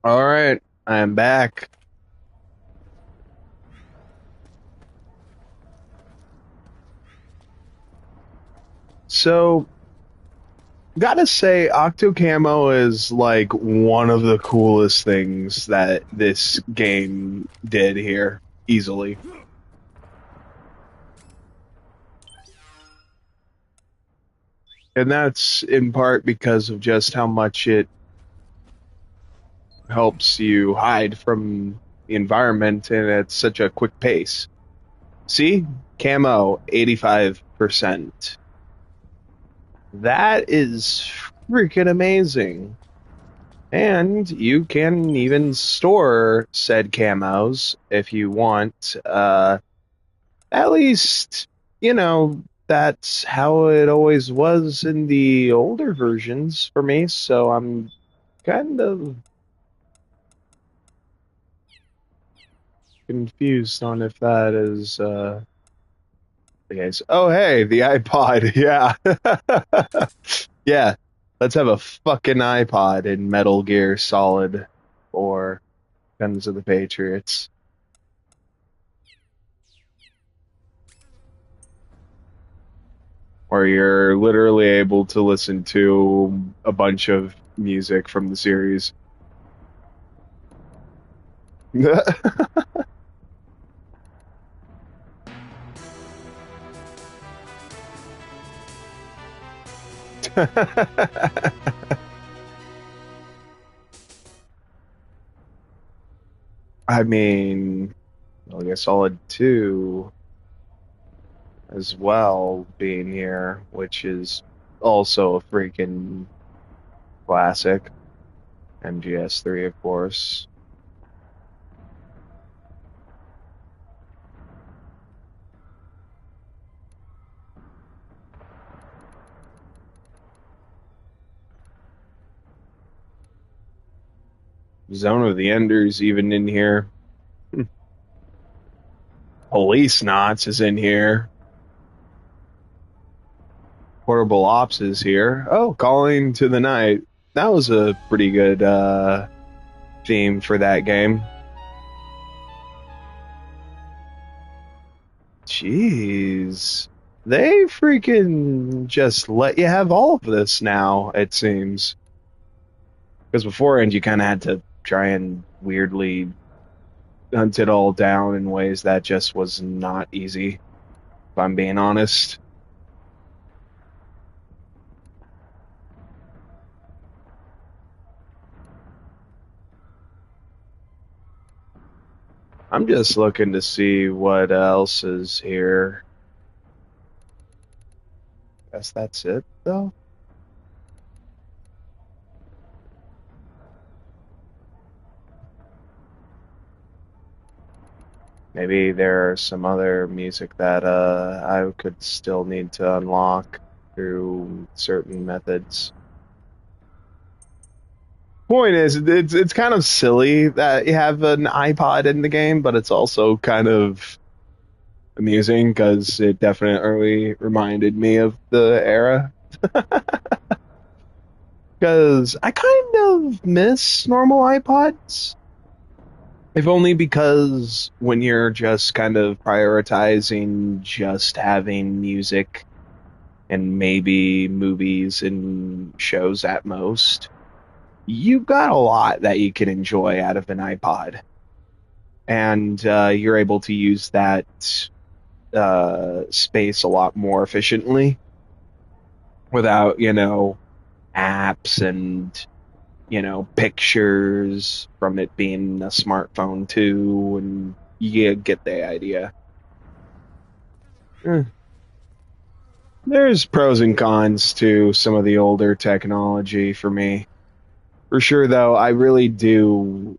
All right, I am back. So, gotta say, Octo Camo is like one of the coolest things that this game did here, easily. And that's in part because of just how much it helps you hide from the environment and at such a quick pace. See? Camo, 85%. That is freaking amazing. And you can even store said camos if you want. At least, that's how it always was in the older versions for me, so I'm kind of confused on if that is the case. Oh, hey, the iPod. Yeah. Yeah. Let's have a fucking iPod in Metal Gear Solid or Guns of the Patriots. Where you're literally able to listen to a bunch of music from the series. I mean, Metal Gear Solid 2 as well being here, which is also a freaking classic. MGS3, of course. Zone of the Enders even in here. Police Knots is in here. Portable Ops is here. Oh, Calling to the Night. That was a pretty good theme for that game. Jeez. They freaking just let you have all of this now, it seems. Because beforehand, you kind of had to try and weirdly hunt it all down in ways that just was not easy, if I'm being honest. I'm just looking to see what else is here. Guess that's it, though. Maybe there's some other music that I could still need to unlock through certain methods. Point is, it's kind of silly that you have an iPod in the game, but it's also kind of amusing because it definitely reminded me of the era. Because I kind of miss normal iPods. If only because when you're just kind of prioritizing just having music and maybe movies and shows at most, you got a lot that you can enjoy out of an iPod. And you're able to use that space a lot more efficiently without, apps and pictures from it being a smartphone too, and you get the idea. There's pros and cons to some of the older technology for me. For sure, though, I really do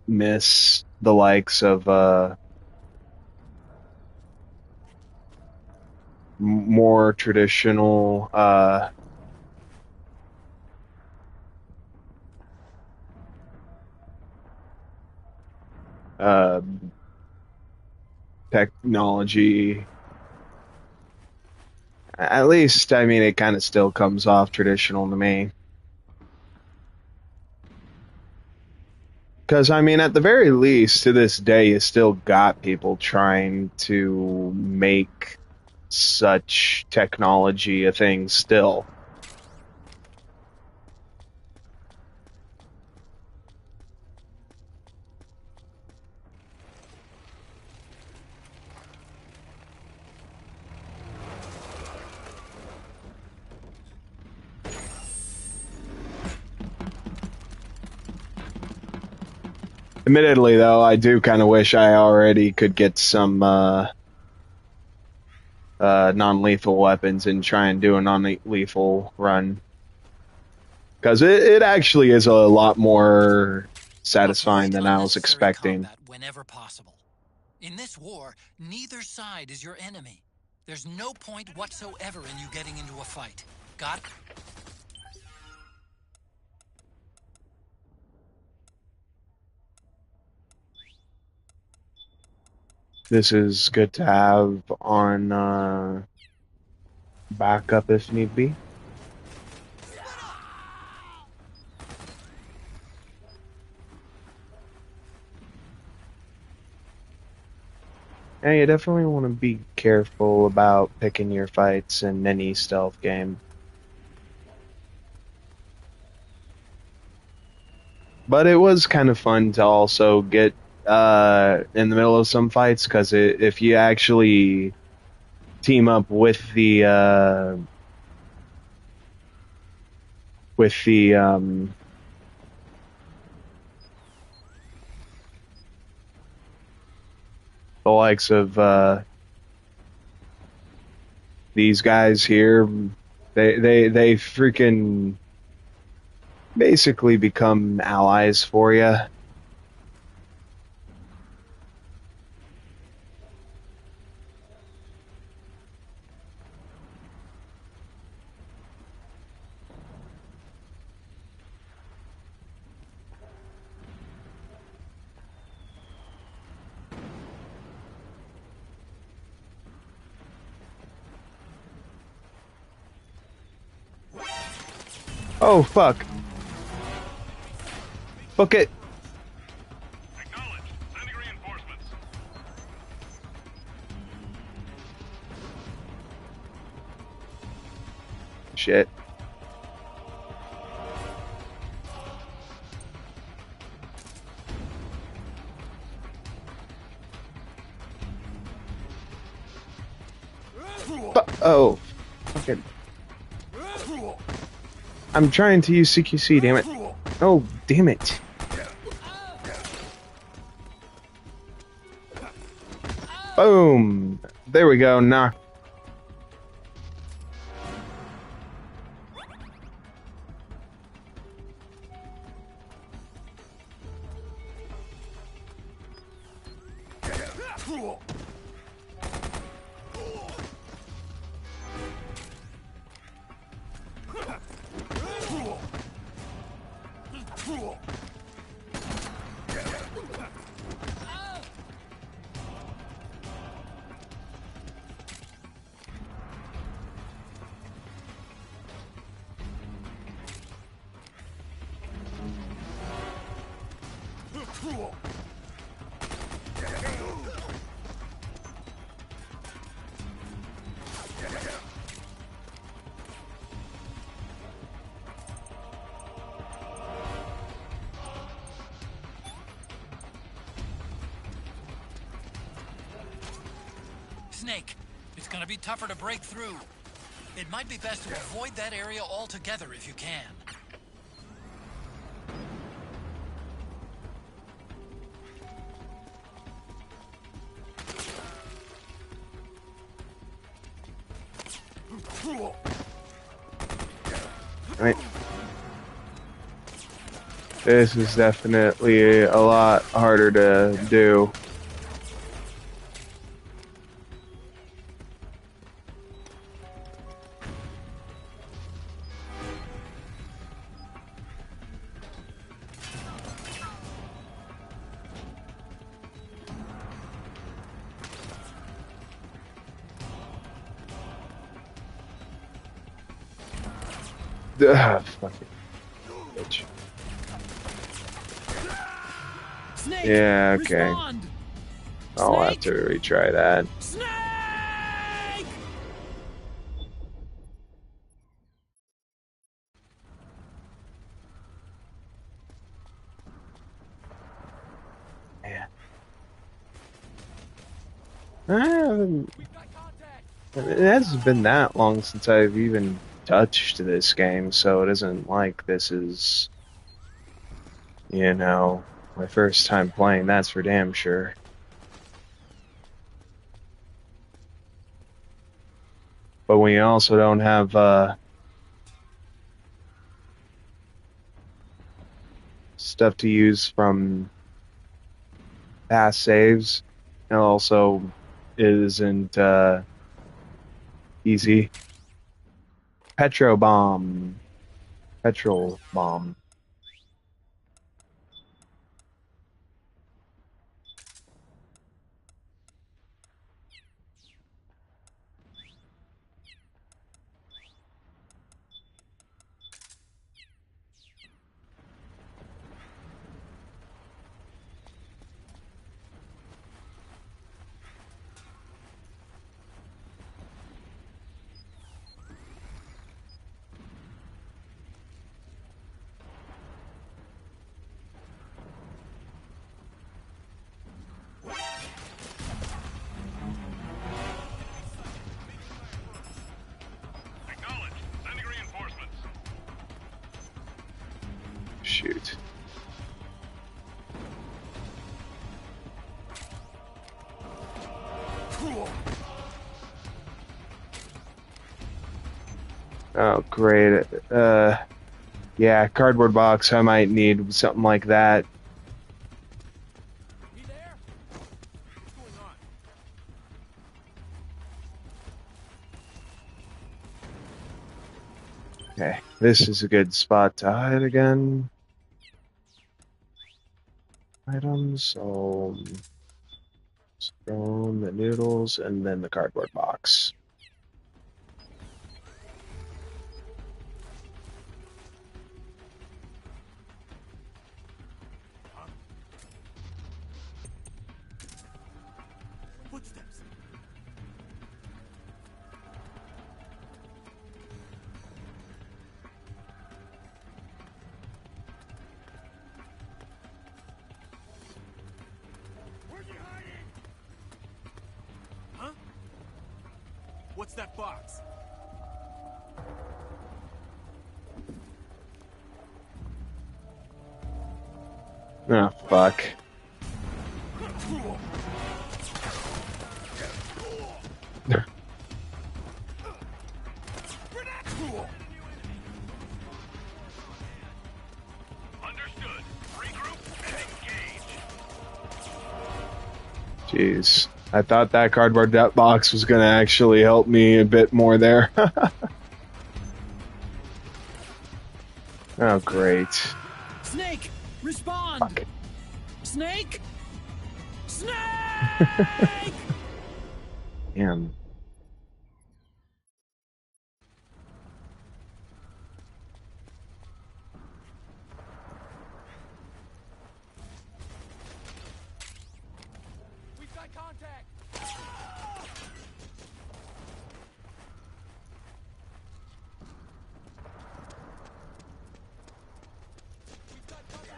miss the likes of more traditional uh, technology. At least, I mean, it kind of still comes off traditional to me. Because, I mean, at the very least, to this day, you still got people trying to make such technology a thing still. Admittedly, though, I do kind of wish I already could get some non-lethal weapons and try and do a non-lethal run. Because it actually is a lot more satisfying than I was expecting. Combat whenever possible. In this war, neither side is your enemy. There's no point whatsoever in you getting into a fight. Got it? This is good to have on backup if need be. Yeah, you definitely want to be careful about picking your fights in any stealth game. But it was kind of fun to also get in the middle of some fights, because if you actually team up with the the likes of these guys here, they freaking basically become allies for you. Oh, fuck. Book it. Acknowledged. Sending reinforcements. Shit. Oh. Fucking. I'm trying to use CQC, damn it. Oh, damn it. Boom. There we go. Knock. Snake, it's gonna be tougher to break through. It might be best to avoid that area altogether if you can. Right. This is definitely a lot harder to do. Fuck it. Bitch. Snake, Yeah, okay. respond! I'll have to retry that. Snake! Man. It hasn't been that long since I've even touched this game, so it isn't like this is, you know, my first time playing, that's for damn sure. But we also don't have stuff to use from past saves, and also isn't easy. Petrol bomb. Acknowledged. Sending reinforcements. Shoot. Oh, great. Yeah, cardboard box. I might need something like that. He there? What's going on? Okay, this is a good spot to hide again. Items, so stone, the noodles, and then the cardboard box. Footsteps. Where's he hiding? Huh? What's that box? Oh, fuck. Understood. Regroup and engage. Jeez. I thought that cardboard box was gonna actually help me a bit more there. Oh, great. Snake, respond! Fuck. Snake! Snake! Damn. We've got contact. We've got company.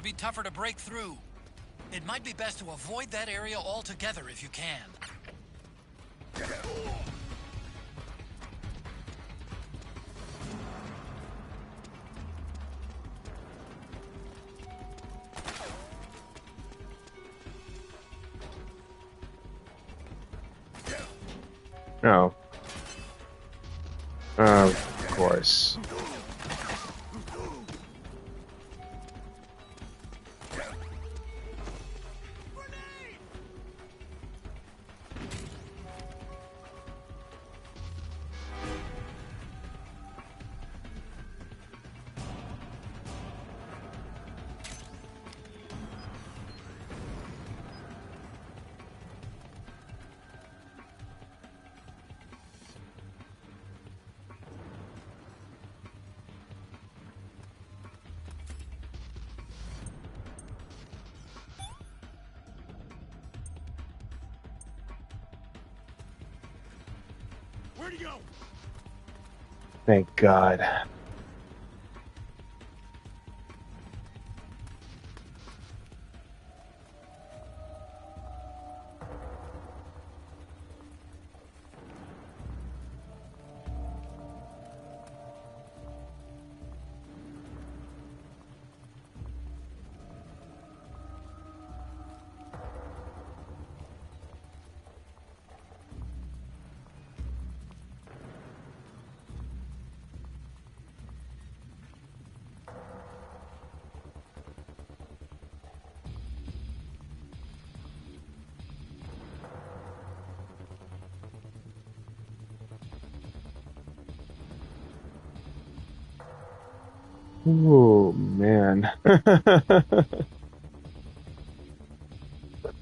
be tougher to break through. It might be best to avoid that area altogether if you can. Oh. Of course. Where'd he go? Thank God. Oh man.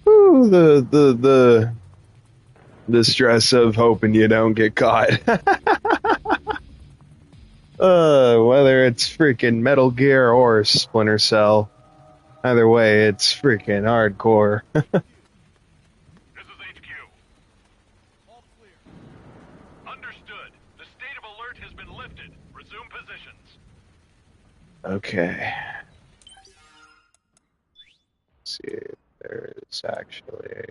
Ooh, the stress of hoping you don't get caught. Whether it's freaking Metal Gear or Splinter Cell. Either way, it's freaking hardcore. This is HQ. All clear. Understood. The state of alert has been lifted. Resume positions. Okay. Let's see if there's actually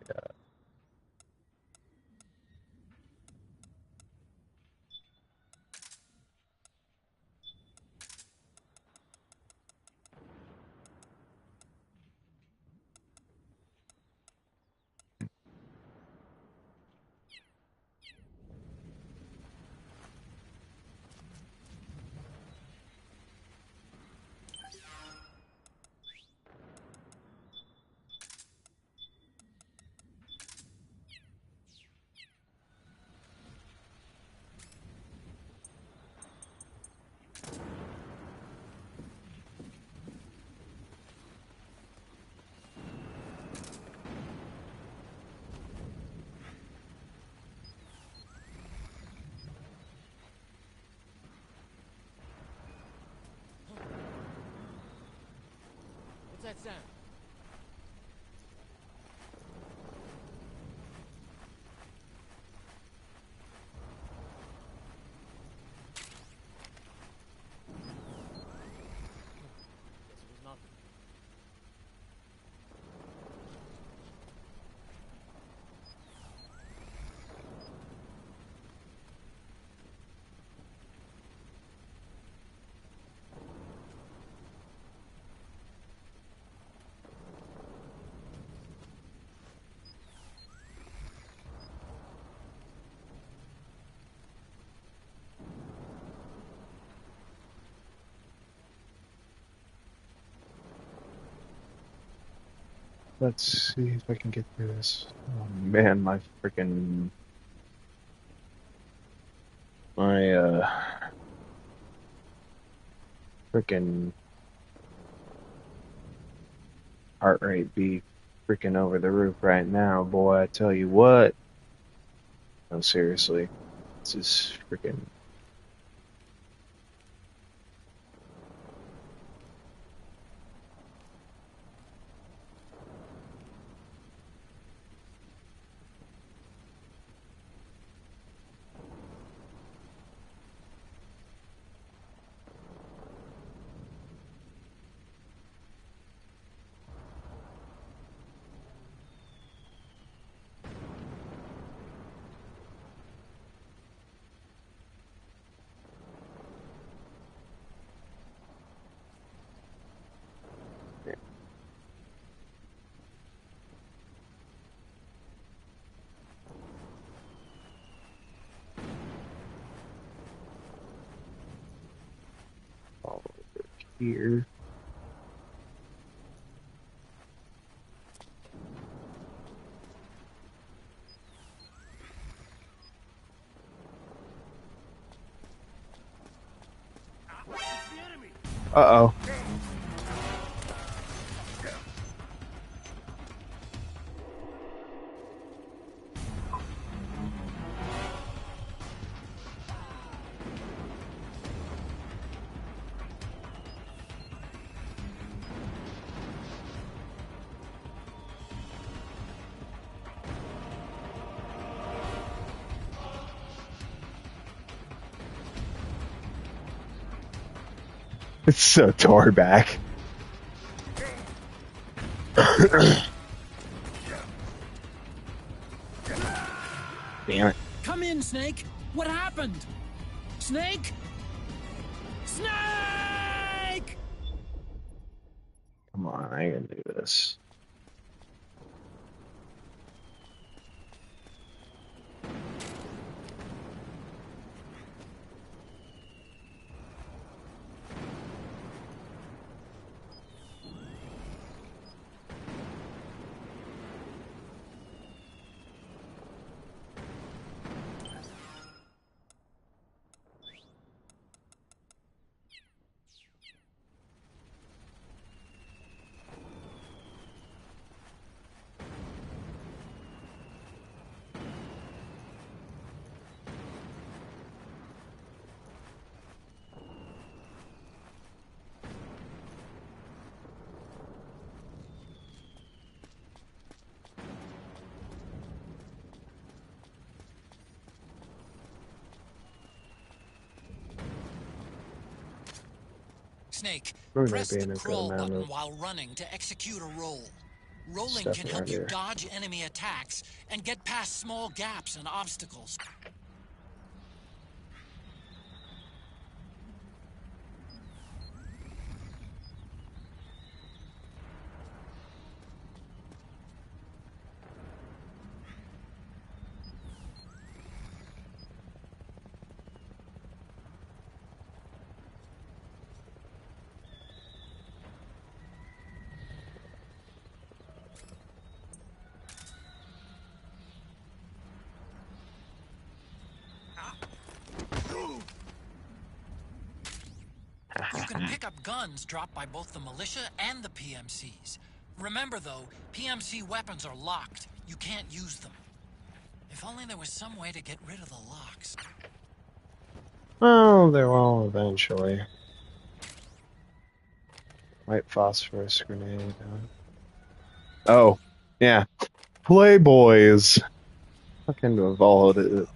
What's that sound? Guess it was nothing. let's see if I can get through this. Oh man, my freaking freaking heart rate be freaking over the roof right now, boy. I tell you what. No, seriously. This is freaking. here. Uh-oh. It's so tore back. Damn it. Come in, Snake! What happened? Snake? Snake! Come on, I can do this. Snake, Remember there press the being a good crawl amount button of while running to execute a roll. Rolling stuff can around help you here. dodge enemy attacks and get past small gaps and obstacles. You can pick up guns dropped by both the militia and the PMCs. Remember though, PMC weapons are locked. You can't use them. If only there was some way to get rid of the locks. Well, they will eventually. White phosphorus grenade. Oh, yeah. Playboys. Fucking evolved it.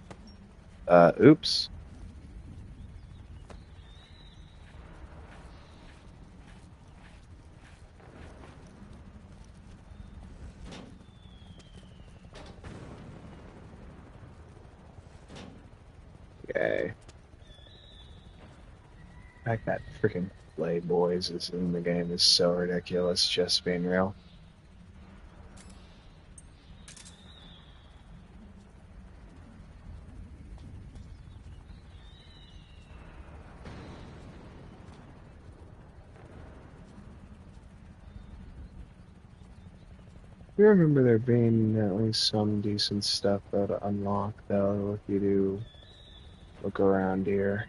Oops. Okay. The fact that freaking Playboys is in the game is so ridiculous, just being real. I remember there being at least some decent stuff to unlock, though, if you do look around here.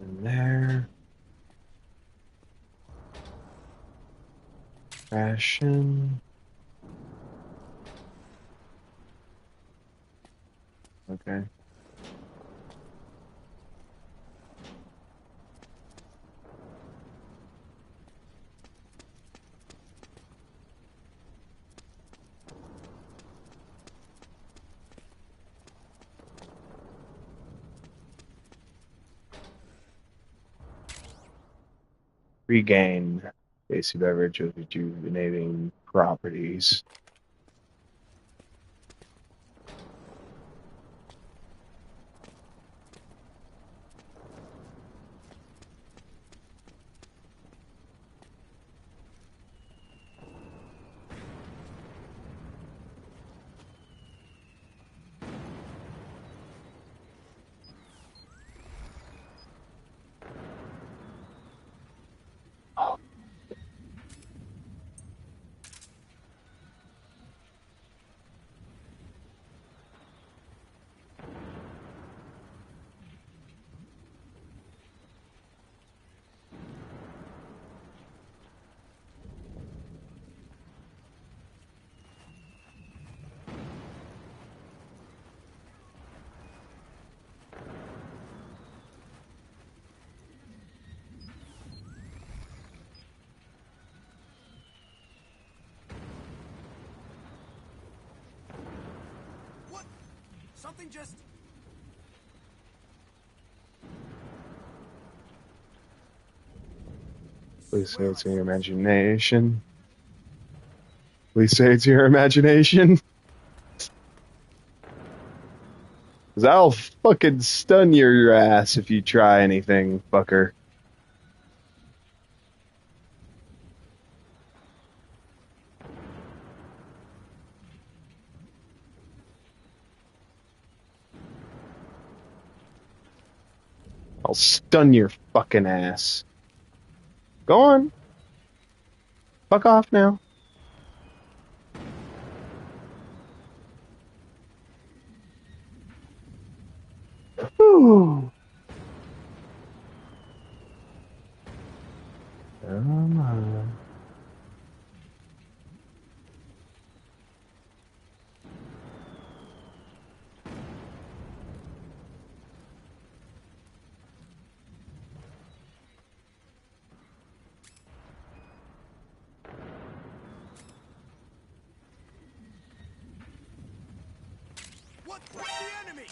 And there. Ration. Okay. Regain tasty beverage with rejuvenating properties. What? Something just... Please say it's your imagination. Please say it's your imagination. 'Cause I'll fucking stun your ass if you try anything, fucker. I'll stun your fucking ass. Go on. Fuck off now. Whew. Come on. What's the enemy?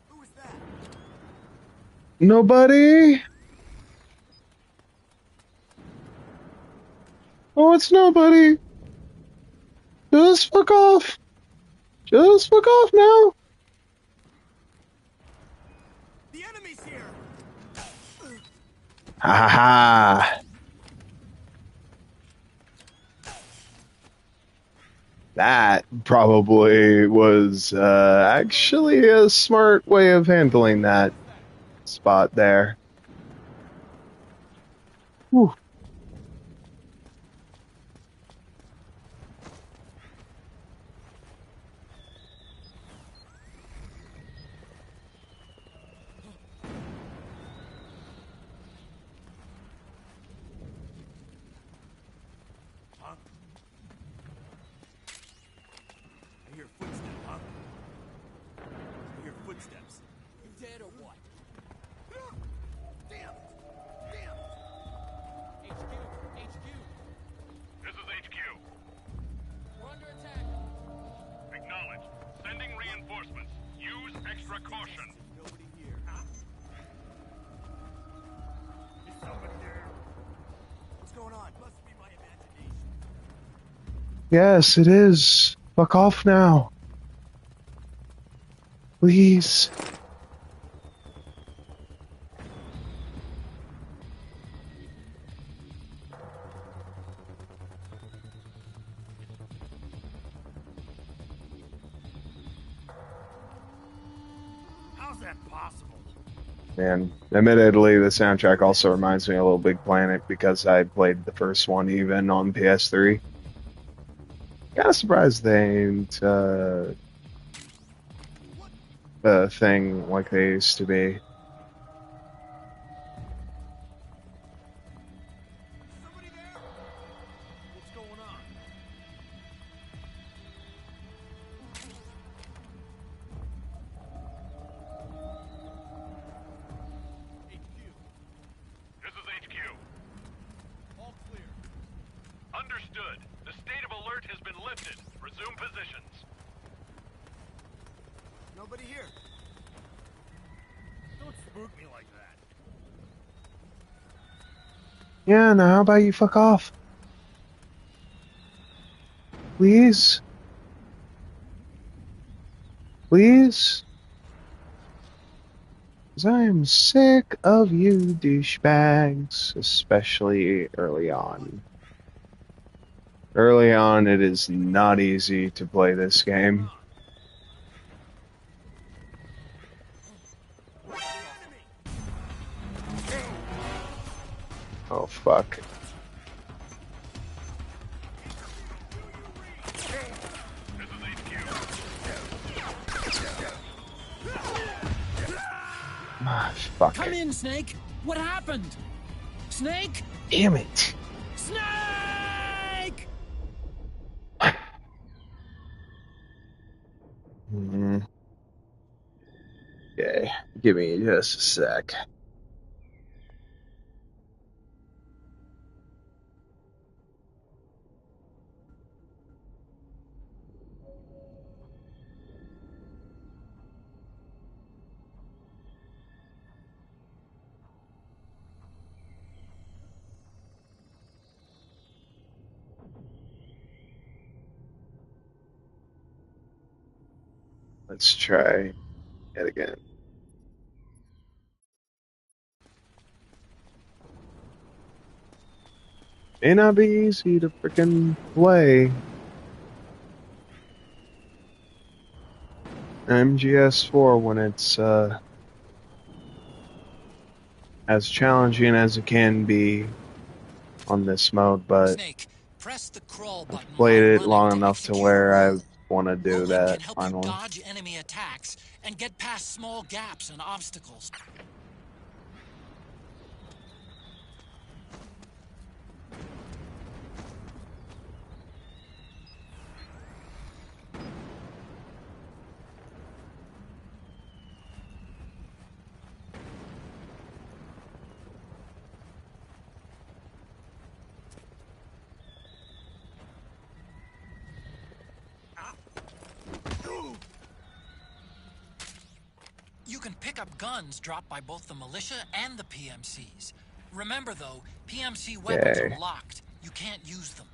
Who is that? Nobody? Oh, it's nobody. Just fuck off. Just fuck off now. The enemy's here. Ha ha ha. That probably was actually a smart way of handling that spot there. Whew. Huh? I hear footsteps, huh? I hear footsteps. You dead or what? Damn! Damn! HQ! This is HQ. We're under attack! Acknowledged. Sending reinforcements. Use extra caution. Nobody here. Huh? Is somebody there? What's going on? Must be my imagination. Yes, it is. Fuck off now. Please. How's that possible? And admittedly, the soundtrack also reminds me of Little Big Planet because I played the first one even on PS3. Kind of surprised they ain't a thing like they used to be. lifted. Resume positions. Nobody here. Don't spook me like that. Yeah, now how about you fuck off? Please? Please? 'Cause I am sick of you douchebags, especially early on. Early on, it is not easy to play this game. Oh, fuck. Ah, fuck. Come in, Snake! What happened? Snake? Damn it. Snake! Okay, give me just a sec. Let's try it again. May not be easy to frickin' play MGS4 when it's as challenging as it can be on this mode, but Snake, press the crawl button played while it running long to enough to execute a where I rule. want to do Rolling that can help you finally. dodge enemy attacks and get past small gaps and obstacles. You can pick up guns dropped by both the militia and the PMCs. Remember though, PMC weapons Okay, are locked. You can't use them.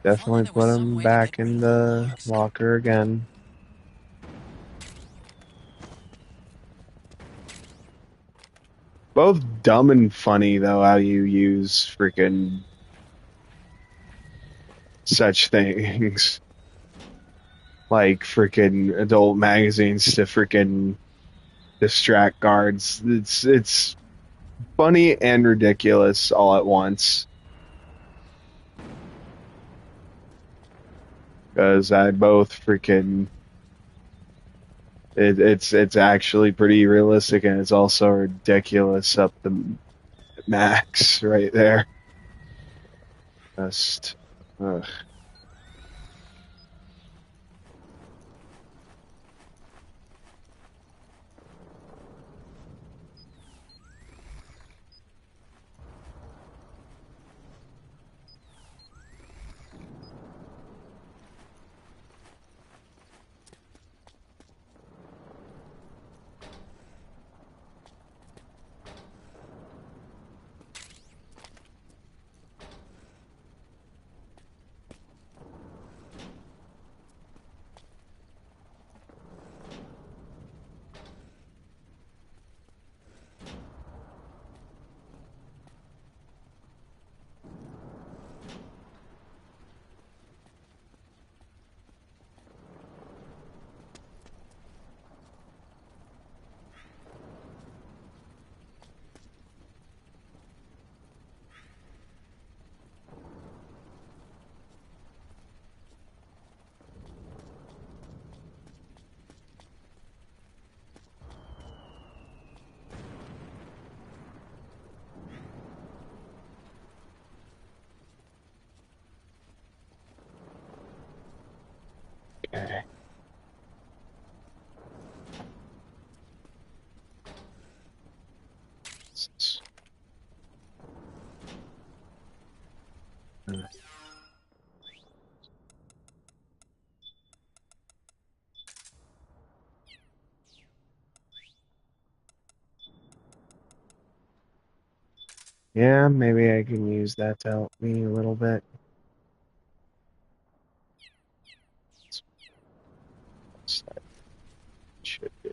If only definitely there was put some him way to back get rid in of the the locks. locker again. Both dumb and funny though how you use freaking such things. Like freaking adult magazines to freaking distract guards. It's funny and ridiculous all at once. Because I both freaking it's actually pretty realistic and it's also ridiculous up the max right there. Just ugh. Okay. Yeah, maybe I can use that to help me a little bit. Should do.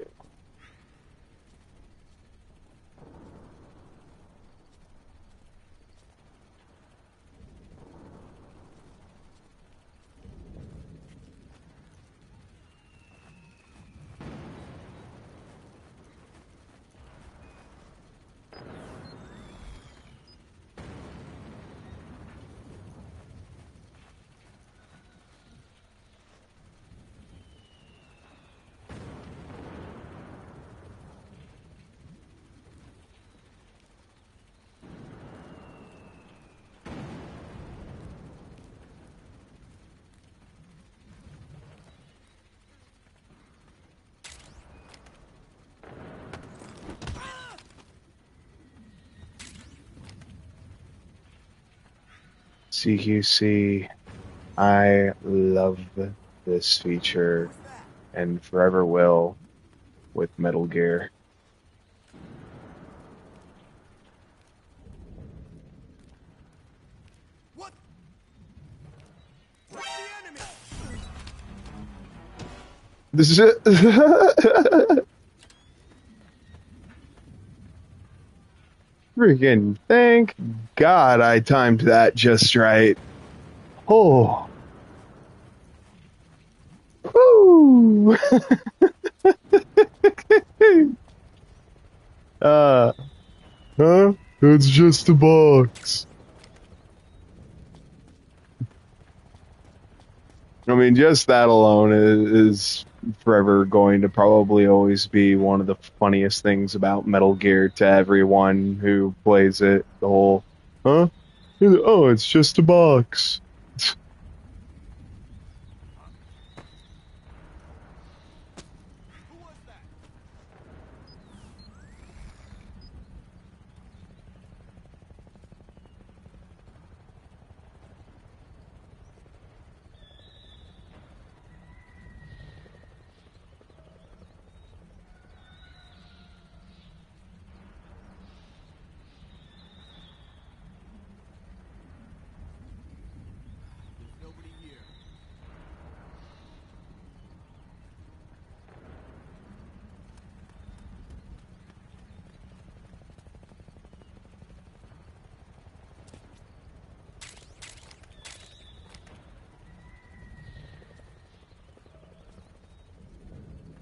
CQC, I love this feature and forever will with Metal Gear. What? What's the enemy? This is it. Freaking thank God I timed that just right. Oh. Woo. Huh? It's just a box. I mean, just that alone is forever going to probably always be one of the funniest things about Metal Gear to everyone who plays it. The whole, huh? Oh, it's just a box. Nobody here.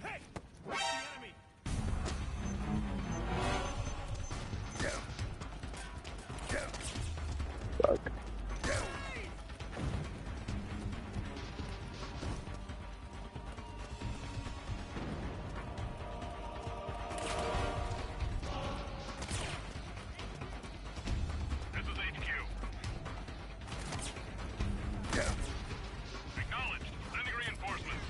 Hey! What's the enemy? Fuck. This is HQ. Acknowledged. Sending reinforcements.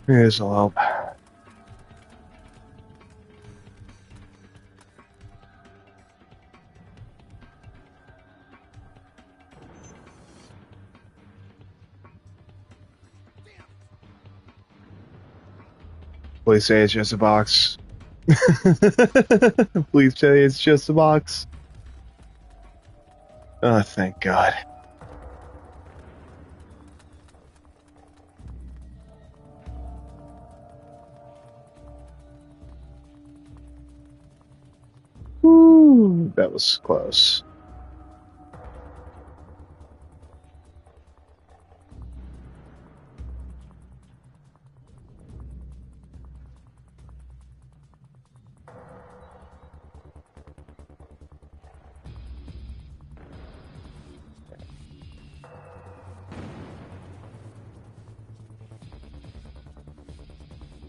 Here's a help. Please say it's just a box. Please say it's just a box. Oh, thank God. Woo, that was close.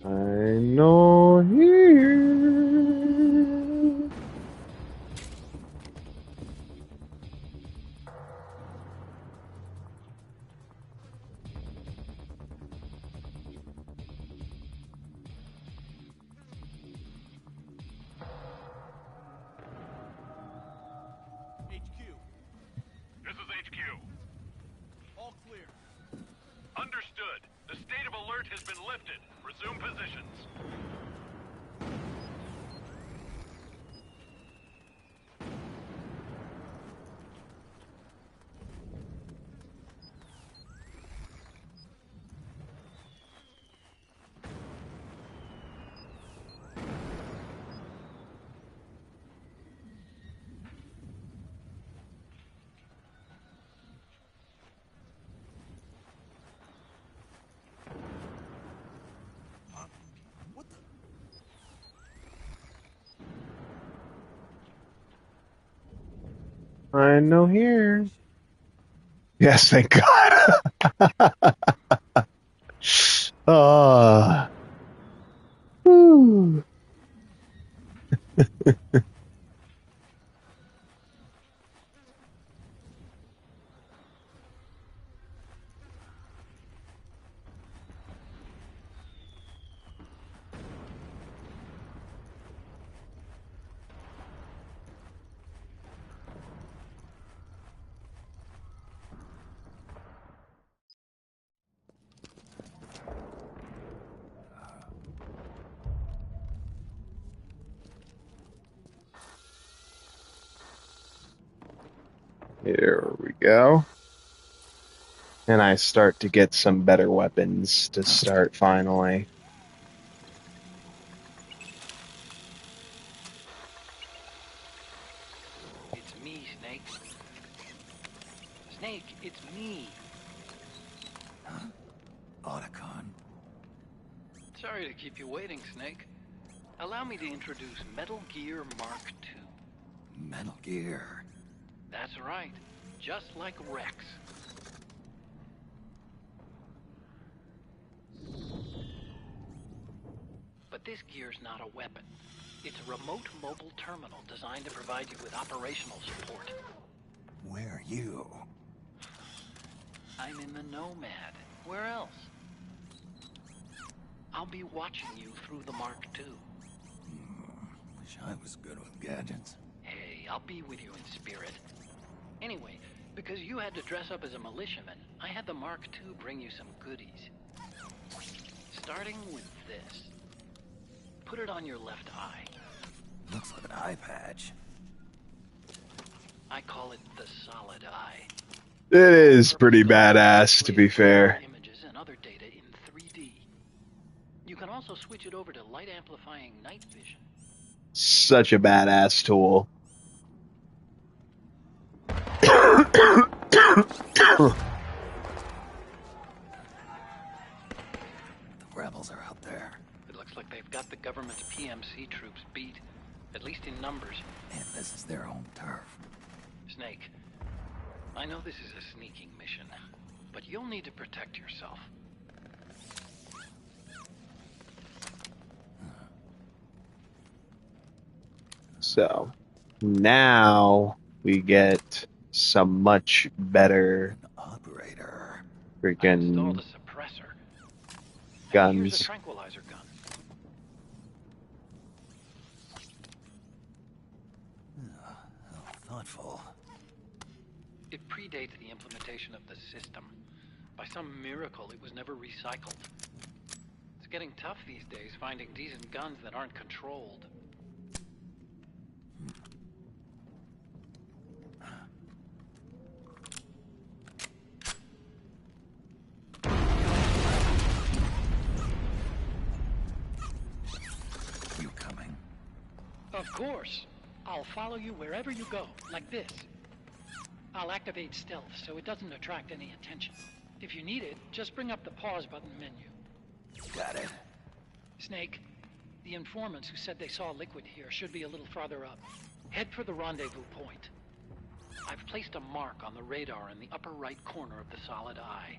I know he has been lifted. Resume positions. I know here. Yes, thank God. Whew. Here we go. And I start to get some better weapons to start finally. It's me, Snake. Snake, it's me. Huh? Otacon. Sorry to keep you waiting, Snake. Allow me to introduce Metal Gear Mark II. Metal Gear. That's right. Just like Rex. But this gear's not a weapon. It's a remote mobile terminal designed to provide you with operational support. Where are you? I'm in the Nomad. Where else? I'll be watching you through the Mark II. Wish I was good with gadgets. Hey, I'll be with you in spirit. Anyway, because you had to dress up as a militiaman, I had the Mark II bring you some goodies. Starting with this. Put it on your left eye. Looks like an eye patch. I call it the solid eye. It is pretty badass, to be fair. Images and other data in 3D. You can also switch it over to light amplifying night vision. Such a badass tool. The rebels are out there. It looks like they've got the government's PMC troops beat, at least in numbers. And this is their home turf. Snake, I know this is a sneaking mission, but you'll need to protect yourself. So, now we get some much better Operator. I installed freaking a suppressor. And here's a guns. tranquilizer gun. How thoughtful. It predates the implementation of the system. By some miracle, it was never recycled. It's getting tough these days finding decent guns that aren't controlled. You coming? Of course. I'll follow you wherever you go, like this. I'll activate stealth so it doesn't attract any attention. If you need it, just bring up the pause button menu. Got it. Snake, the informants who said they saw liquid here should be a little farther up. Head for the rendezvous point. I've placed a mark on the radar in the upper right corner of the solid eye.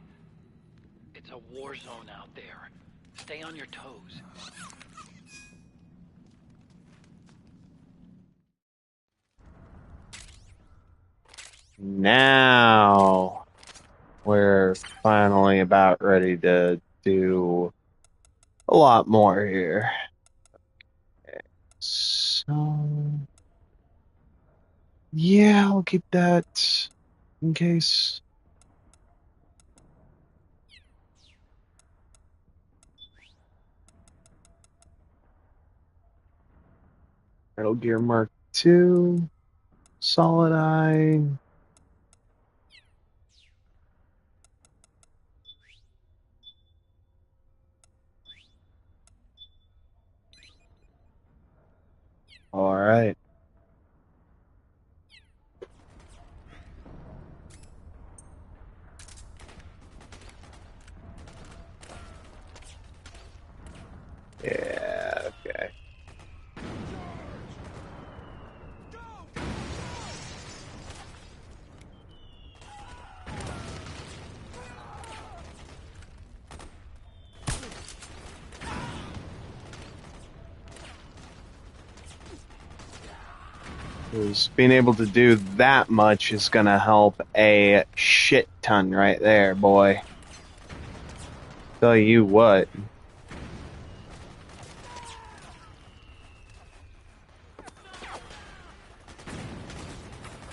It's a war zone out there. Stay on your toes. Now we're finally about ready to do a lot more here. Okay, so, yeah, I'll keep that in case. Metal Gear Mark II, Solid Eye. All right. Yeah, okay. Because being able to do that much is gonna help a shit ton right there, boy. Tell you what.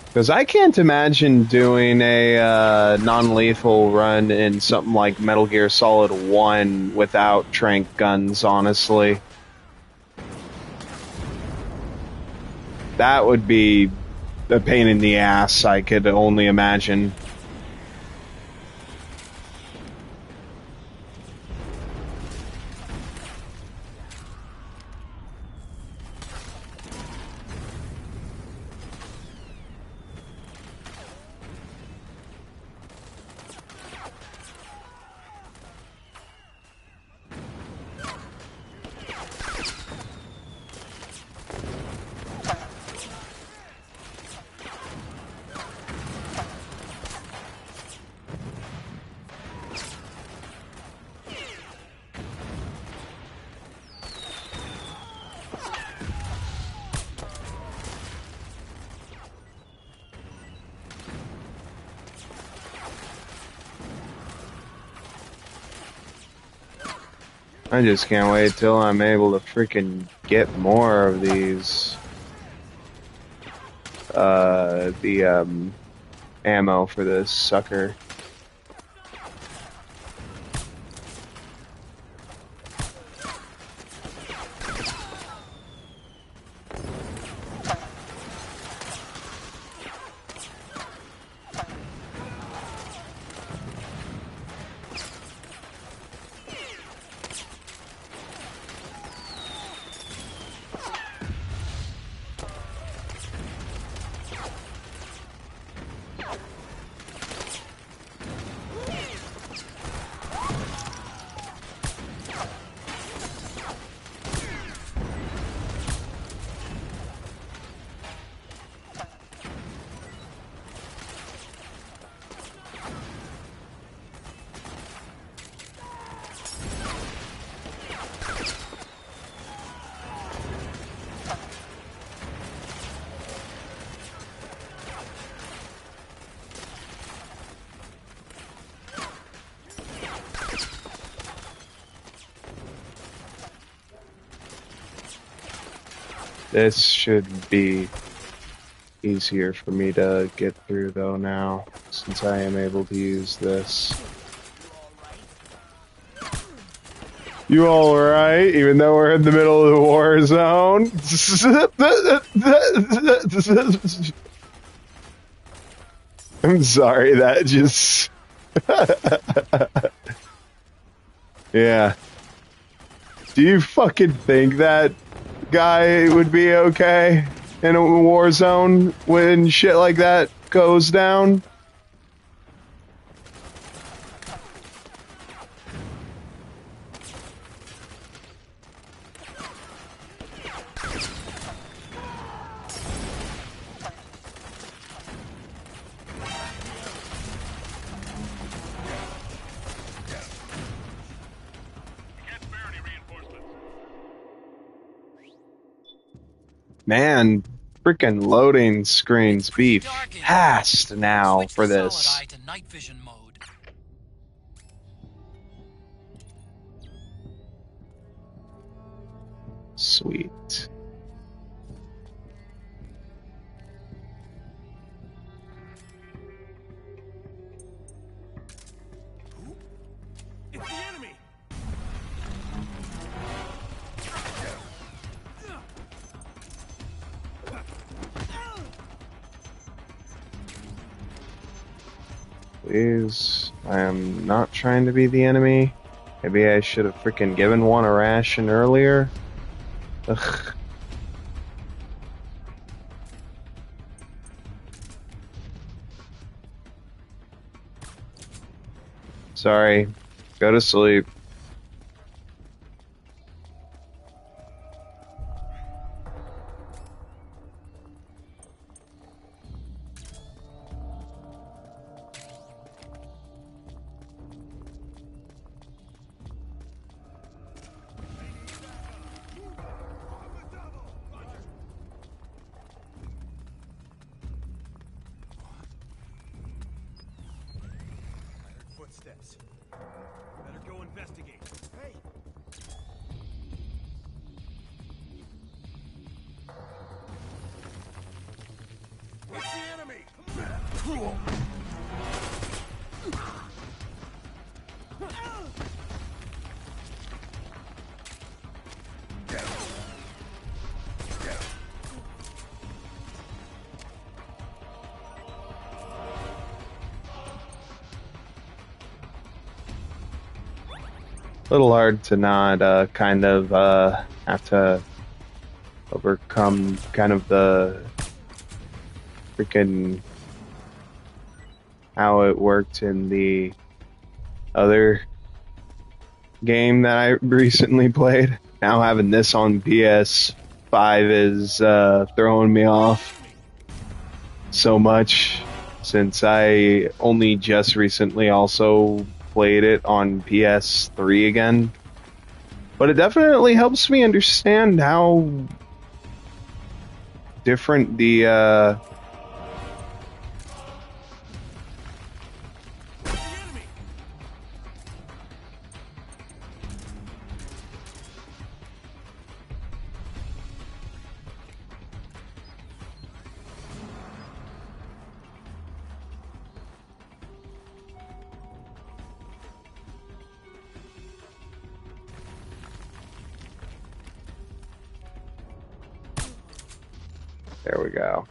Because I can't imagine doing a non-lethal run in something like Metal Gear Solid 1 without trank guns, honestly. That would be a pain in the ass, I could only imagine. I just can't wait till I'm able to freaking get more of these. The ammo for this sucker. This should be easier for me to get through though now, since I am able to use this. You alright? Even though we're in the middle of the war zone? I'm sorry, that just... Yeah. Do you fucking think that guy would be okay in a war zone when shit like that goes down? Man, freaking loading screens be fast now for this. Sweet. It's the enemy! Please. I am not trying to be the enemy. Maybe I should have freaking given one a ration earlier. Ugh. Sorry. Go to sleep. Footsteps. Better go investigate. Hey! It's the enemy! Little hard to not kind of have to overcome kind of the freaking how it worked in the other game that I recently played. Now having this on PS5 is throwing me off so much since I only just recently also played it on PS3 again. But it definitely helps me understand how different the there we go.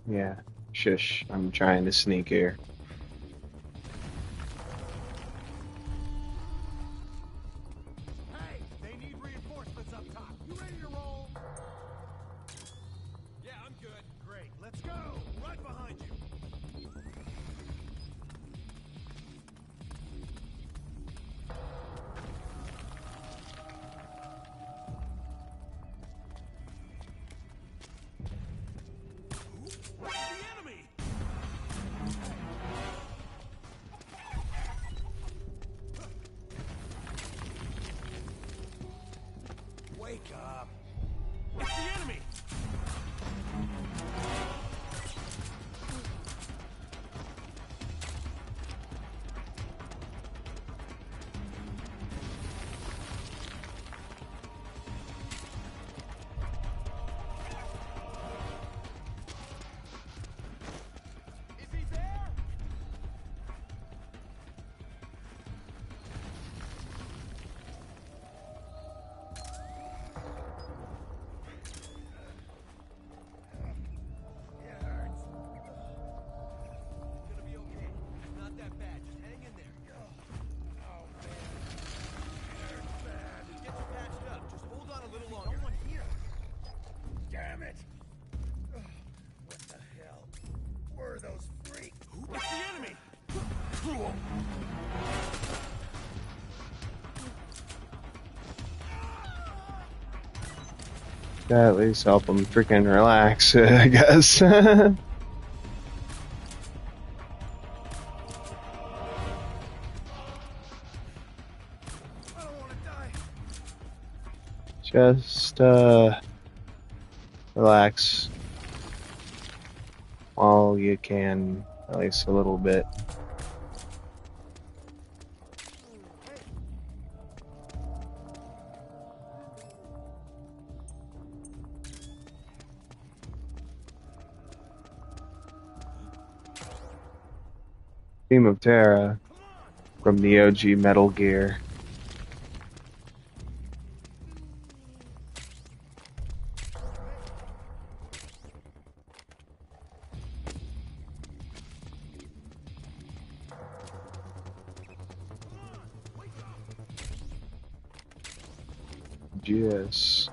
Yeah, shush, I'm trying to sneak here. Hey, they need reinforcements up top. You ready to roll? Yeah, I'm good. Great, let's go. Right behind you. Where's the enemy? Wake up. It's the enemy. At least help them freaking relax, I guess. Just, relax while you can, at least a little bit. Theme of Terra from the OG Metal Gear. Yes.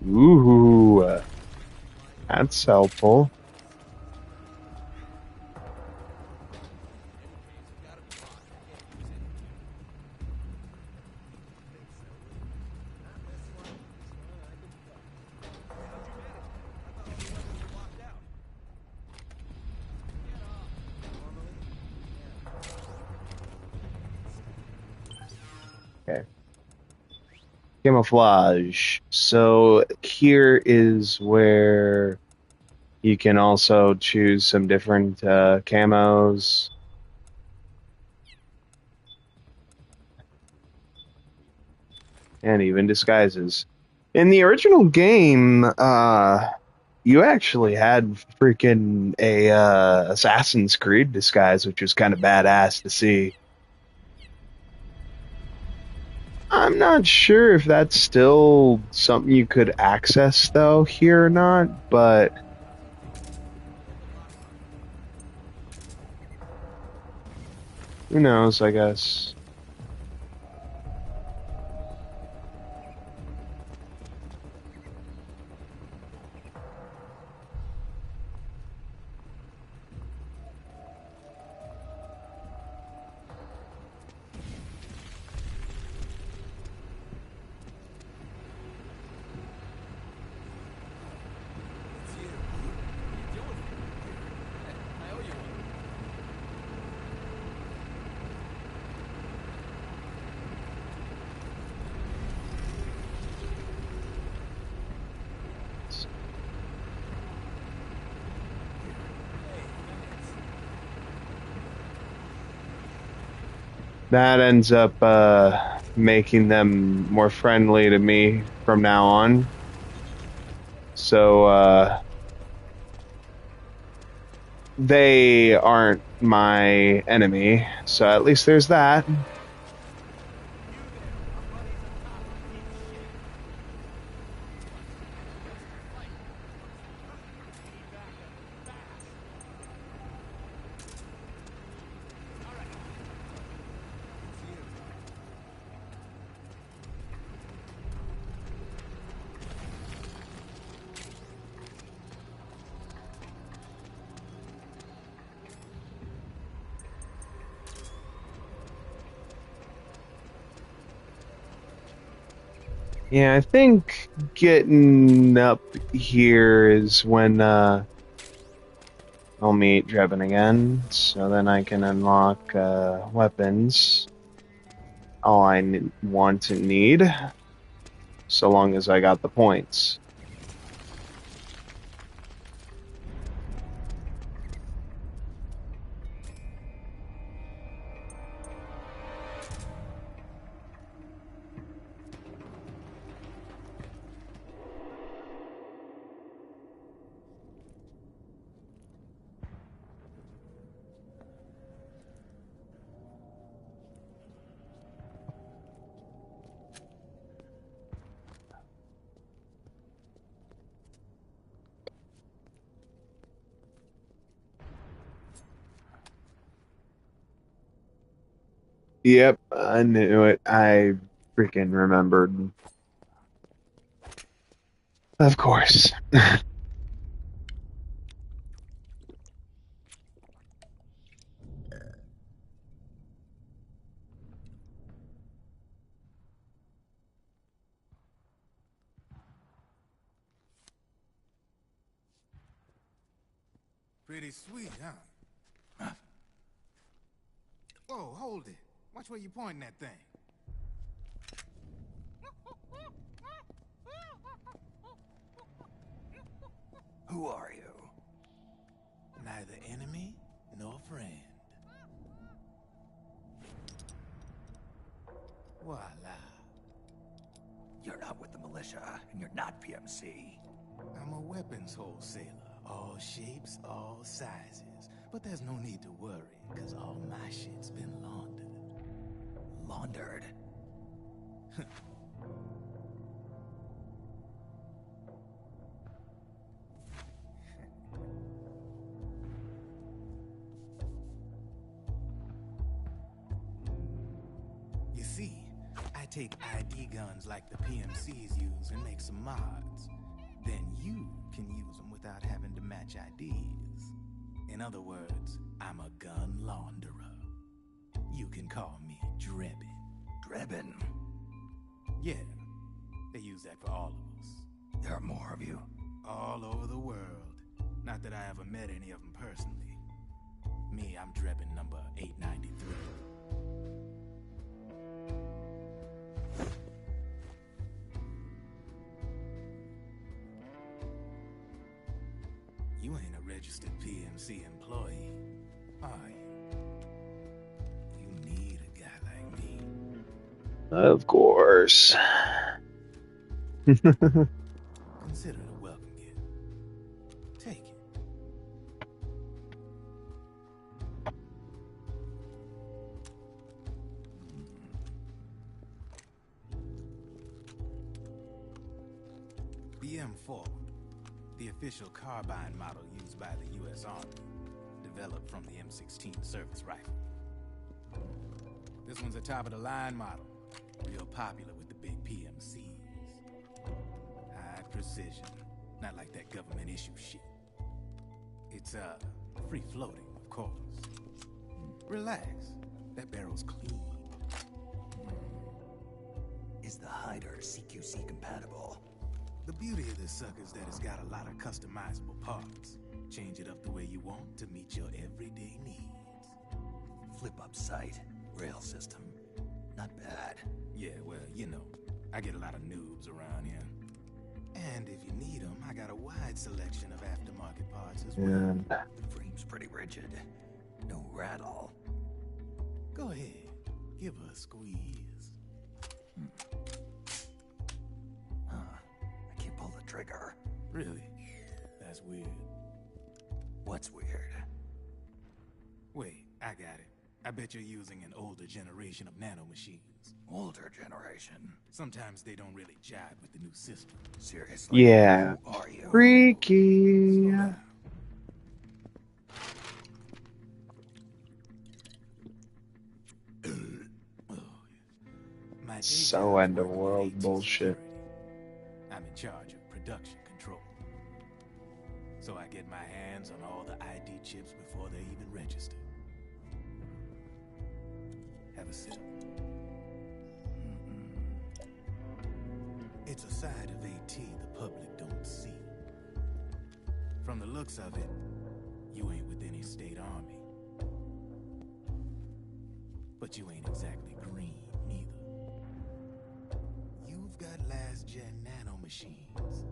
Ooh, that's helpful. Okay. Camouflage. So here is where you can also choose some different camos. And even disguises. In the original game, you actually had freaking a Assassin's Creed disguise, which was kind of badass to see. I'm not sure if that's still something you could access, though, here or not, but who knows, I guess. that ends up making them more friendly to me from now on. So they aren't my enemy. So at least there's that. Yeah, I think getting up here is when I'll meet Drebin again, so then I can unlock weapons. All I want and need, so long as I got the points. Yep, I knew it. I freaking remembered. Of course. Pretty sweet, huh? Whoa, hold it. Watch where you pointing that thing. Who are you? Neither enemy nor friend. Voila. You're not with the militia, and you're not PMC. I'm a weapons wholesaler. All shapes, all sizes. But there's no need to worry, because all my shit's been laundered. Laundered? You see, I take ID guns like the PMCs use and make some mods. Then you can use them without having to match IDs. In other words, I'm a gun launderer. You can call me Drebin. Drebin? Yeah, they use that for all of us. There are more of you? All over the world. Not that I ever met any of them personally. Me, I'm Drebin number 893. You ain't a registered PMC employee, are you? You need a guy like me. Of course. Consider it a welcome gift. Take it. The M4, the official carbine model used by the U.S. Army, developed from the M16 service rifle. This one's a top-of-the-line model, real popular with the big PMCs. High precision, not like that government issue shit. It's, free-floating, of course. Relax, that barrel's clean. Is the hider CQC compatible? The beauty of this sucker is that it's got a lot of customizable parts. Change it up the way you want to meet your everyday needs. Flip-up sight, rail system. Not bad. Yeah, well, you know, I get a lot of noobs around here. And if you need them, I got a wide selection of aftermarket parts as well. The frame's pretty rigid. No rattle. Go ahead. Give her a squeeze. I can't pull the trigger. Really? That's weird. What's weird? Wait, I got it. I bet you're using an older generation of nanomachines. Older generation? Sometimes they don't really jive with the new system. Seriously? Yeah. Who are you? Freaky. So end of world bullshit. I'm in charge of production control. So I get my hands on all the ID chips before they even register. Have a sip. It's a side of AT the public don't see. From the looks of it, you ain't with any state army. But you ain't exactly green, neither. You've got last-gen nanomachines.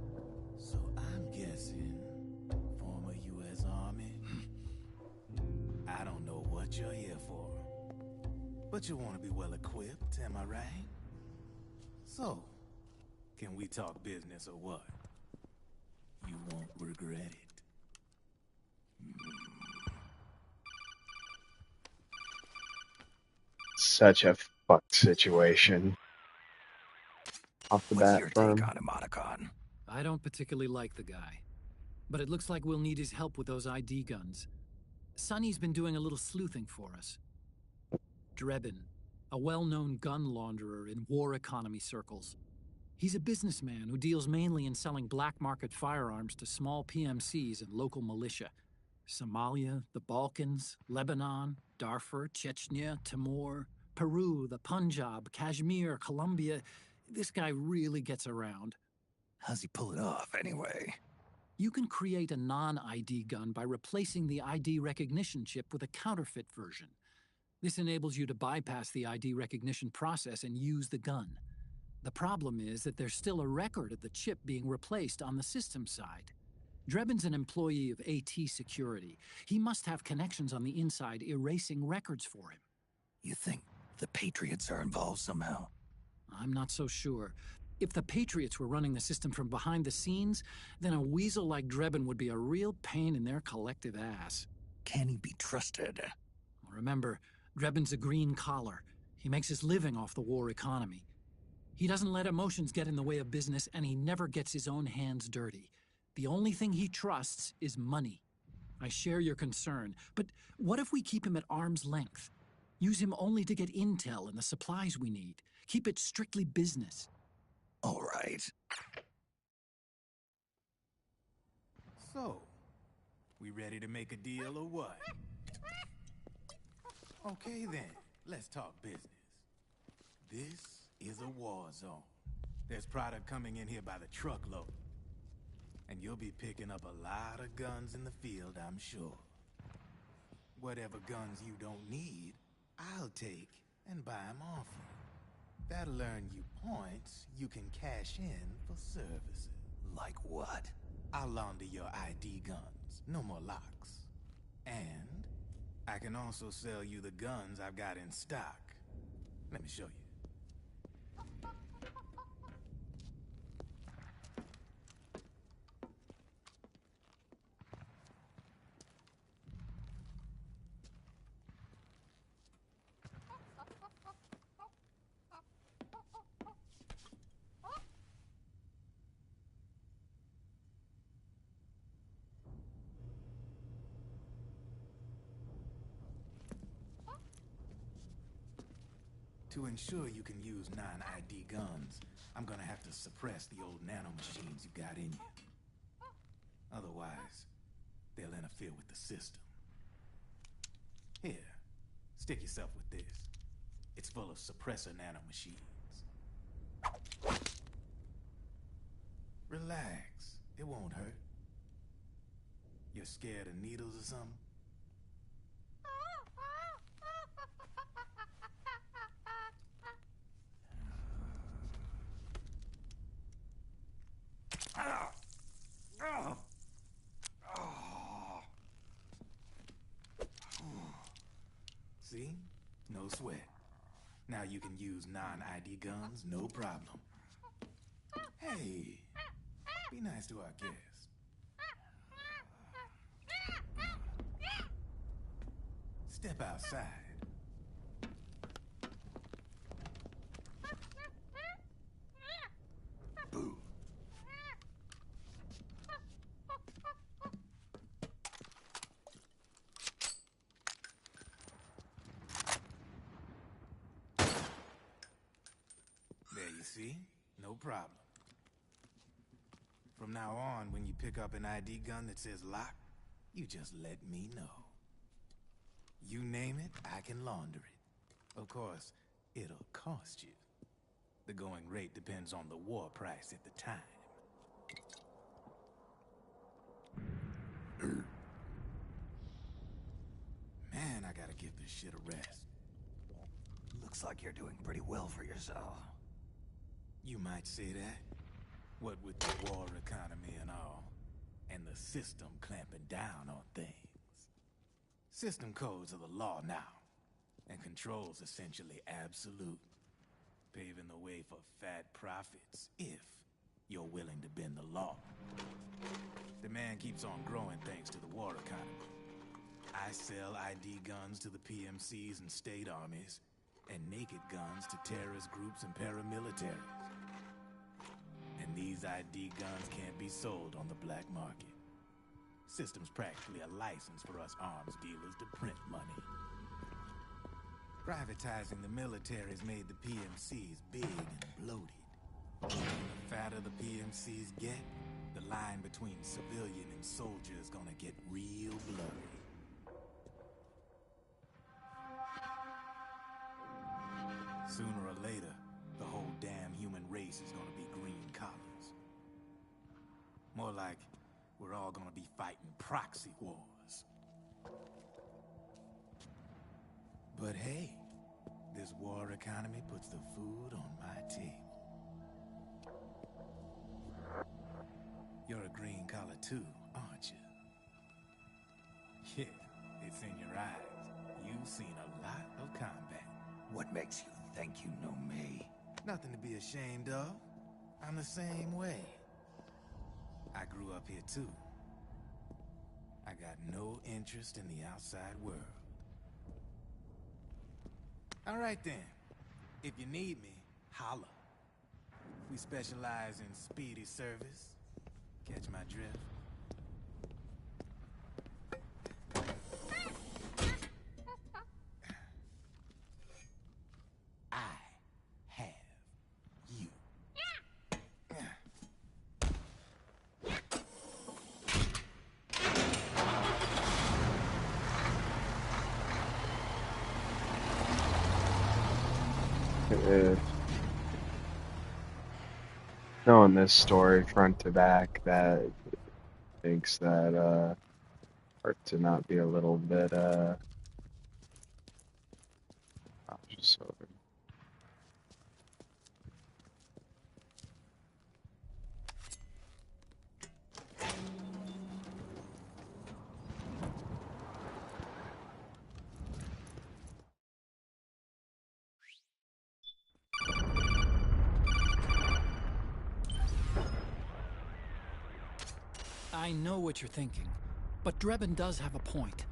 So I'm guessing former U.S. Army. I don't know what you're here for. But you want to be well-equipped, am I right? So, can we talk business or what? You won't regret it. Such a fucked situation. Off the What's bat your for take him. on Emoticon? I don't particularly like the guy. But it looks like we'll need his help with those ID guns. Sonny's been doing a little sleuthing for us. Drebin, a well-known gun launderer in war economy circles. He's a businessman who deals mainly in selling black market firearms to small PMCs and local militia. Somalia, the Balkans, Lebanon, Darfur, Chechnya, Timor, Peru, the Punjab, Kashmir, Colombia. This guy really gets around. How's he pull it off, anyway? You can create a non-ID gun by replacing the ID recognition chip with a counterfeit version. This enables you to bypass the ID recognition process and use the gun. The problem is that there's still a record of the chip being replaced on the system side. Drebin's an employee of AT Security. He must have connections on the inside erasing records for him. You think the Patriots are involved somehow? I'm not so sure. If the Patriots were running the system from behind the scenes, then a weasel like Drebin would be a real pain in their collective ass. Can he be trusted? Remember, Drebin's a green collar. He makes his living off the war economy. He doesn't let emotions get in the way of business, and he never gets his own hands dirty. The only thing he trusts is money. I share your concern, but what if we keep him at arm's length? Use him only to get intel and the supplies we need. Keep it strictly business. All right. So, we ready to make a deal or what? Okay then, let's talk business. This is a war zone. There's product coming in here by the truckload. And you'll be picking up a lot of guns in the field, I'm sure. Whatever guns you don't need, I'll take and buy them off you. That'll earn you points you can cash in for services. Like what? I'll launder your ID guns, no more locks. And I can also sell you the guns I've got in stock. Let me show you. To ensure you can use non-ID guns, I'm gonna have to suppress the old nanomachines you got in you. Otherwise, they'll interfere with the system. Here, stick yourself with this. It's full of suppressor nanomachines. Relax, it won't hurt. You're scared of needles or something? See? No sweat. Now you can use non-ID guns, no problem. Hey, be nice to our guest. Step outside. Boo. There you see? No problem. From now on, when you pick up an ID gun that says lock, you just let me know. You name it, I can launder it. Of course, it'll cost you. The going rate depends on the war price at the time. Man, I gotta give this shit a rest. Looks like you're doing pretty well for yourself. You might say that. What with the war economy and all, and the system clamping down on things. System codes are the law now, and control's essentially absolute, paving the way for fat profits if you're willing to bend the law. Demand keeps on growing thanks to the war economy. I sell ID guns to the PMCs and state armies, and naked guns to terrorist groups and paramilitaries. And these ID guns can't be sold on the black market. System's practically a license for us arms dealers to print money. Privatizing the military's made the PMCs big and bloated. The fatter the PMCs get, the line between civilian and soldier is gonna get real blurry. Sooner or later, the whole damn human race is gonna be green collars. More like, we're all gonna be fighting proxy wars. But hey, this war economy puts the food on my table. You're a green collar too, aren't you? Yeah, it's in your eyes. You've seen a lot of combat. What makes you think you know me? Nothing to be ashamed of. I'm the same way. I grew up here too. I got no interest in the outside world. All right then. If you need me, holla. We specialize in speedy service. Catch my drift? I have you. Knowing this story front to back, that thinks that hard to not be a little bit just over. I know what you're thinking, but Drebin does have a point.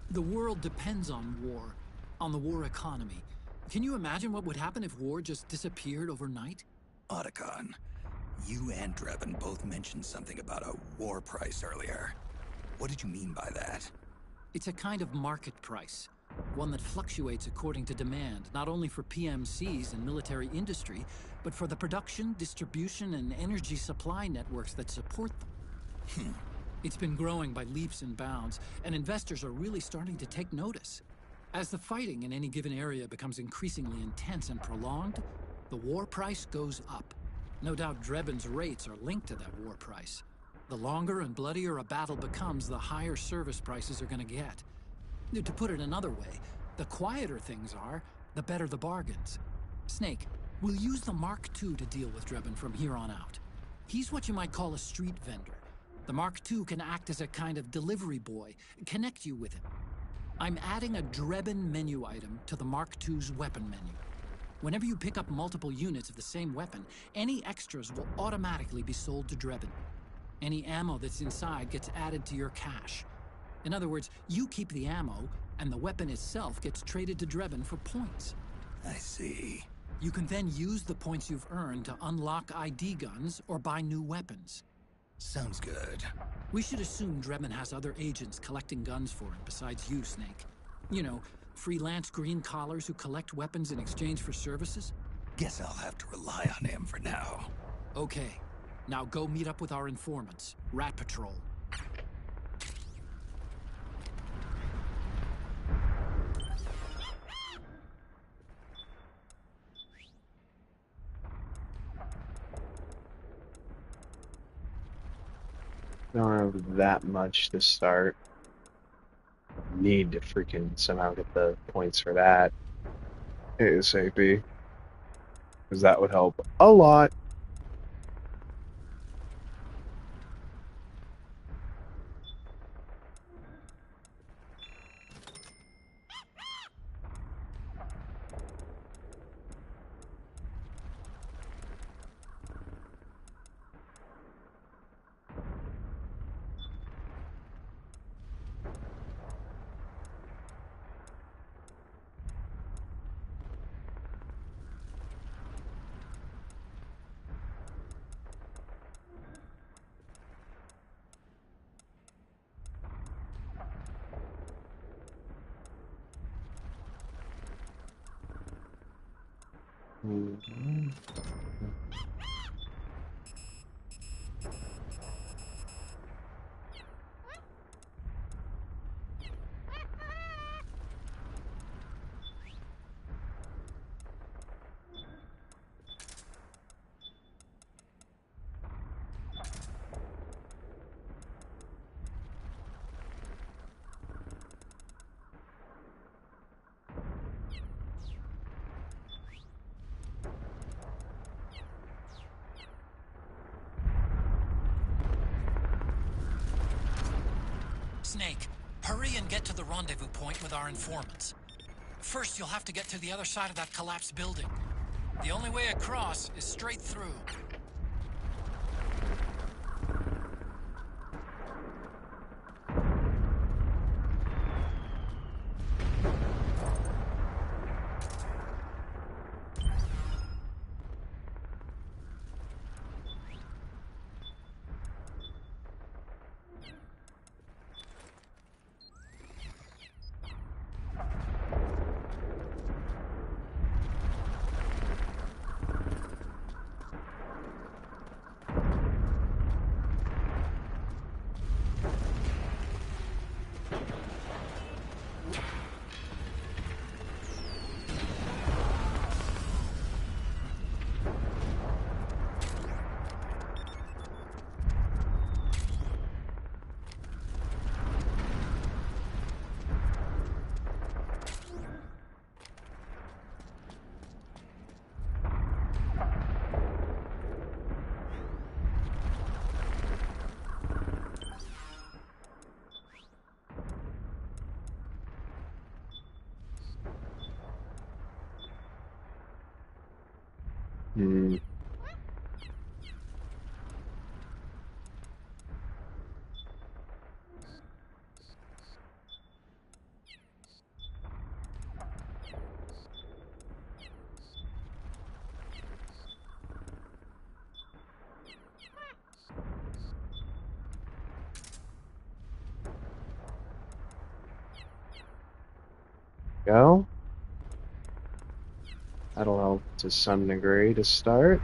The world depends on war, on the war economy. Can you imagine what would happen if war just disappeared overnight? Otacon, you and Drebin both mentioned something about a war price earlier. What did you mean by that? It's a kind of market price, one that fluctuates according to demand, not only for PMCs and military industry, but for the production, distribution, and energy supply networks that support them. It's been growing by leaps and bounds, and investors are really starting to take notice. As the fighting in any given area becomes increasingly intense and prolonged, the war price goes up. No doubt Drebin's rates are linked to that war price. The longer and bloodier a battle becomes, the higher service prices are going to get. To put it another way, the quieter things are, the better the bargains. Snake, we'll use the Mark II to deal with Drebin from here on out. He's what you might call a street vendor. The Mark II can act as a kind of delivery boy, connect you with him. I'm adding a Drebin menu item to the Mark II's weapon menu. Whenever you pick up multiple units of the same weapon, any extras will automatically be sold to Drebin. Any ammo that's inside gets added to your cache. In other words, you keep the ammo, and the weapon itself gets traded to Drebin for points. I see. You can then use the points you've earned to unlock ID guns or buy new weapons. Sounds good. We should assume Drebin has other agents collecting guns for him besides you, Snake. You know, freelance green collars who collect weapons in exchange for services? Guess I'll have to rely on him for now. Okay. Now go meet up with our informants, Rat Patrol. Don't have that much to start. Need to freaking somehow get the points for that ASAP, because that would help a lot. Snake, hurry and get to the rendezvous point with our informants. First, you'll have to get to the other side of that collapsed building. The only way across is straight through. Go. That'll help to some degree to start.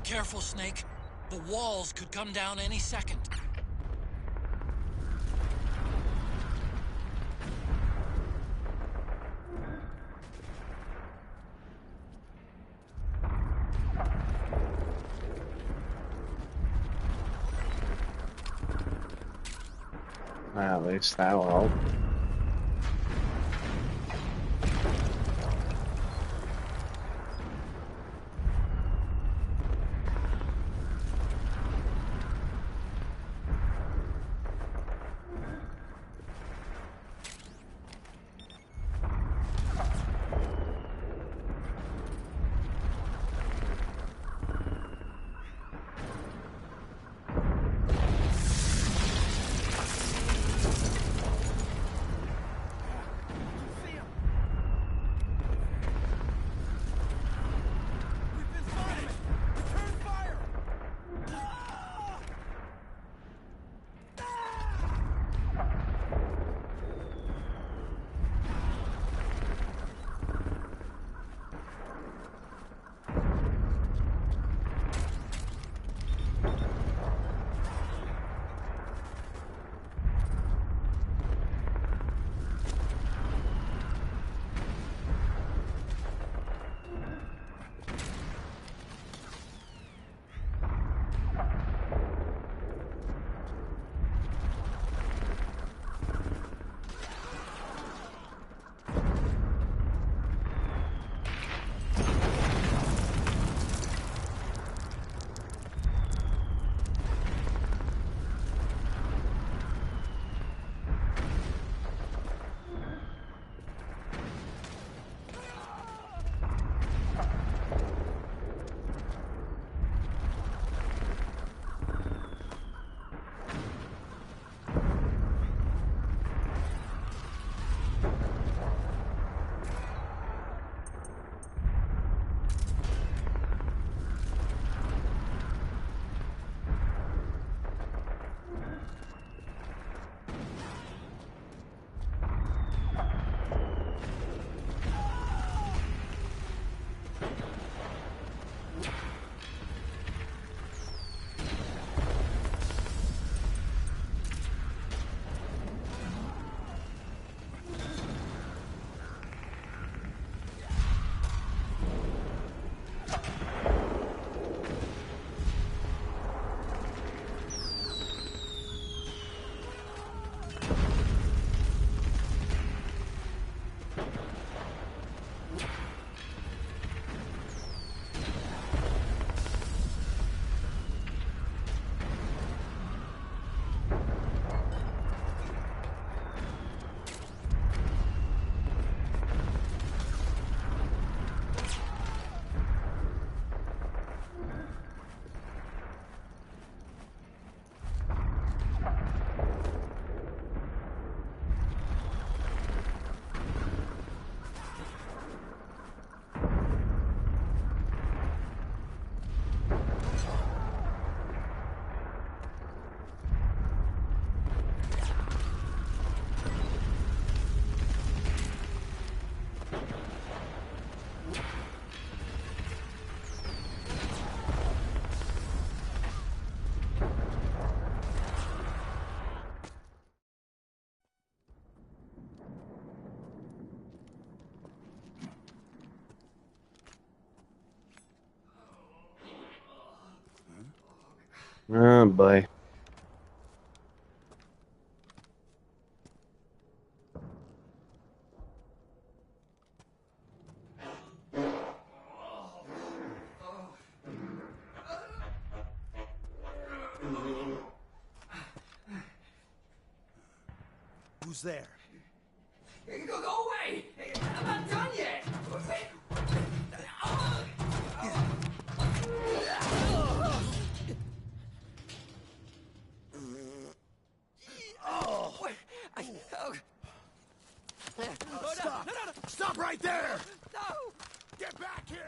Careful, Snake. The walls could come down any second. At least that'll help. Oh boy. Who's there? Go away! I'm not done yet! Stop! Stop right there! No! Get back here!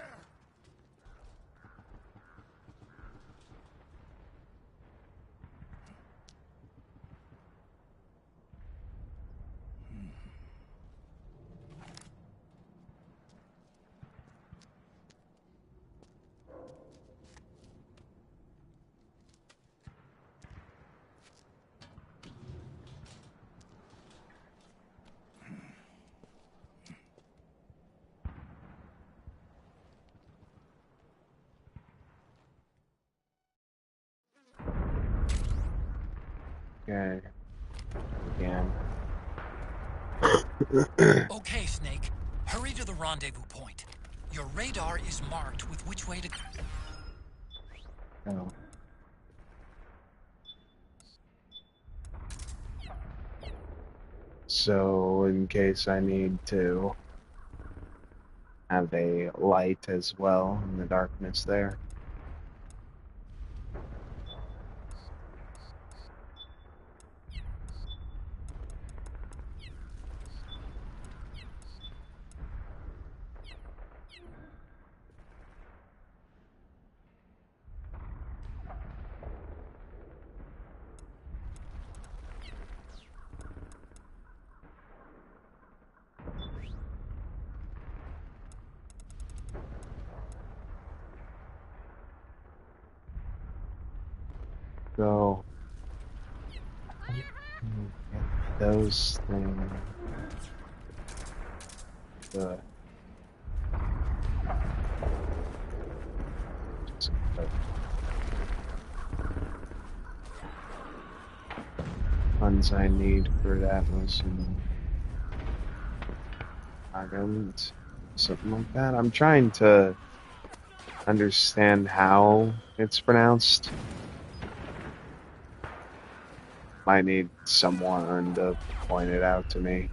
Okay. can. Okay, Snake. Hurry to the rendezvous point. Your radar is marked with which way to... Oh. So, in case I need to have a light as well in the darkness there. So, get those things. The funds I need for that was in Ireland, something like that. I'm trying to understand how it's pronounced. Might need someone to point it out to me.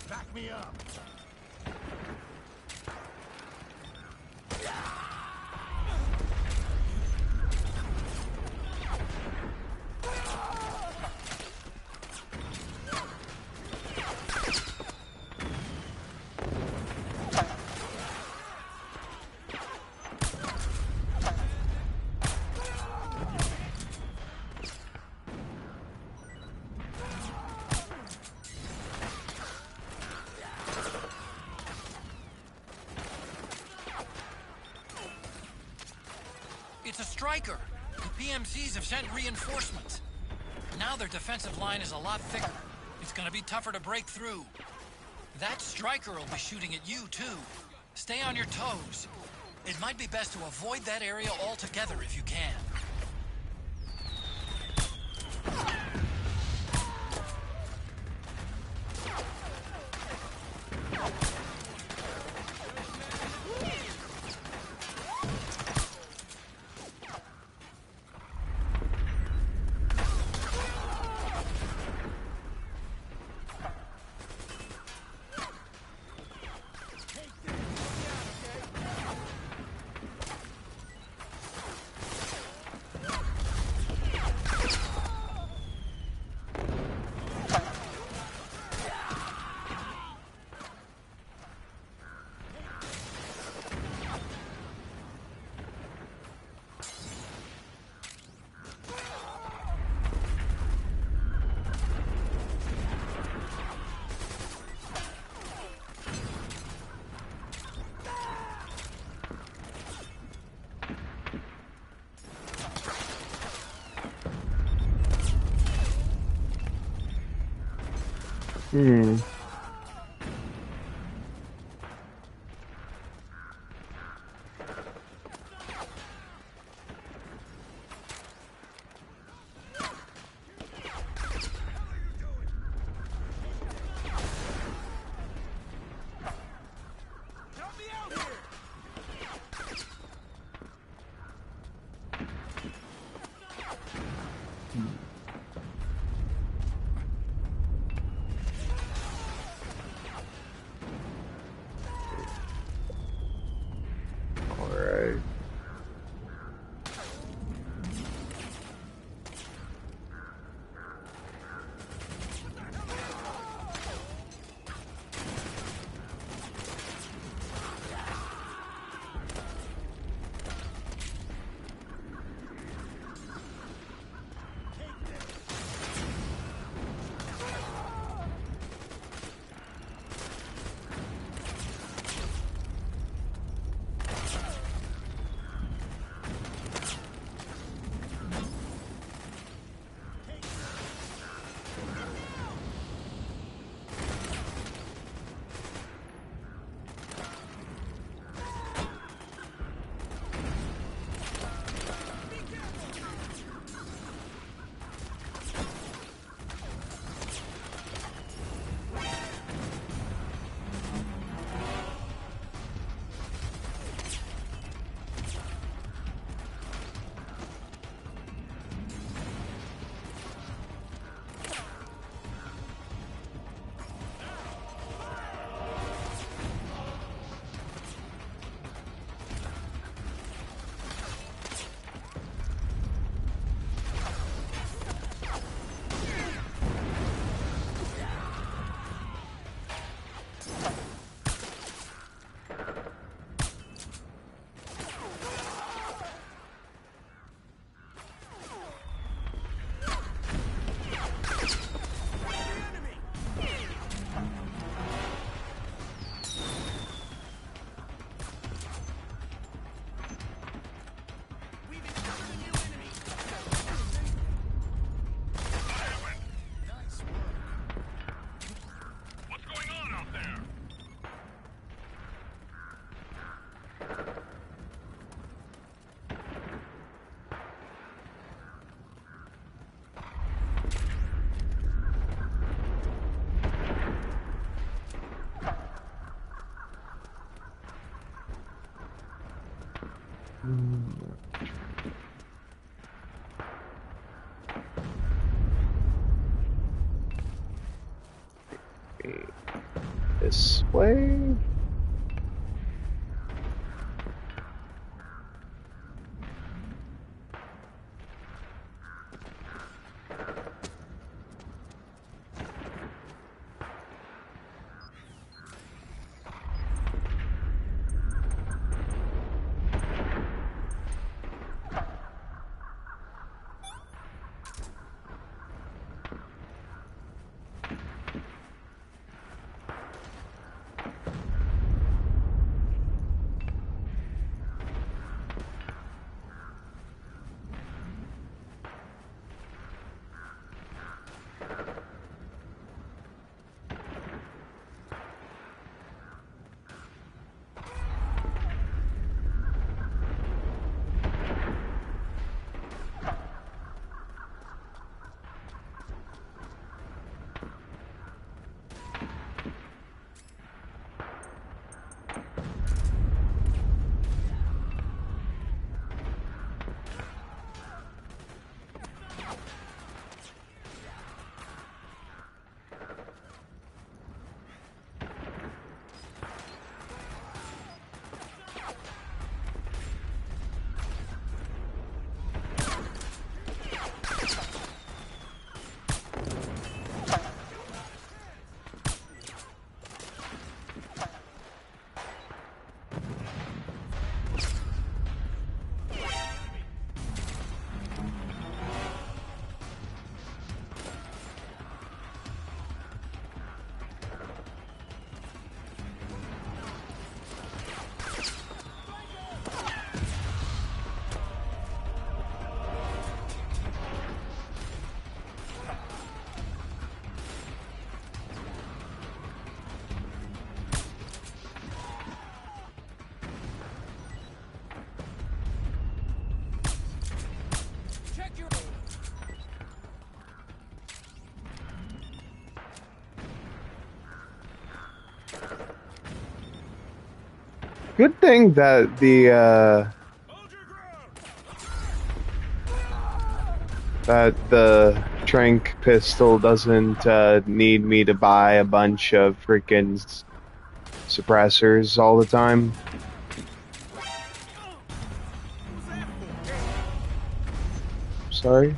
Back me up. It's a striker. The PMCs have sent reinforcements. Now their defensive line is a lot thicker. It's gonna be tougher to break through. That striker will be shooting at you, too. Stay on your toes. It might be best to avoid that area altogether if you can. Hmm. way? Good thing that the trank pistol doesn't need me to buy a bunch of freaking suppressors all the time. Sorry.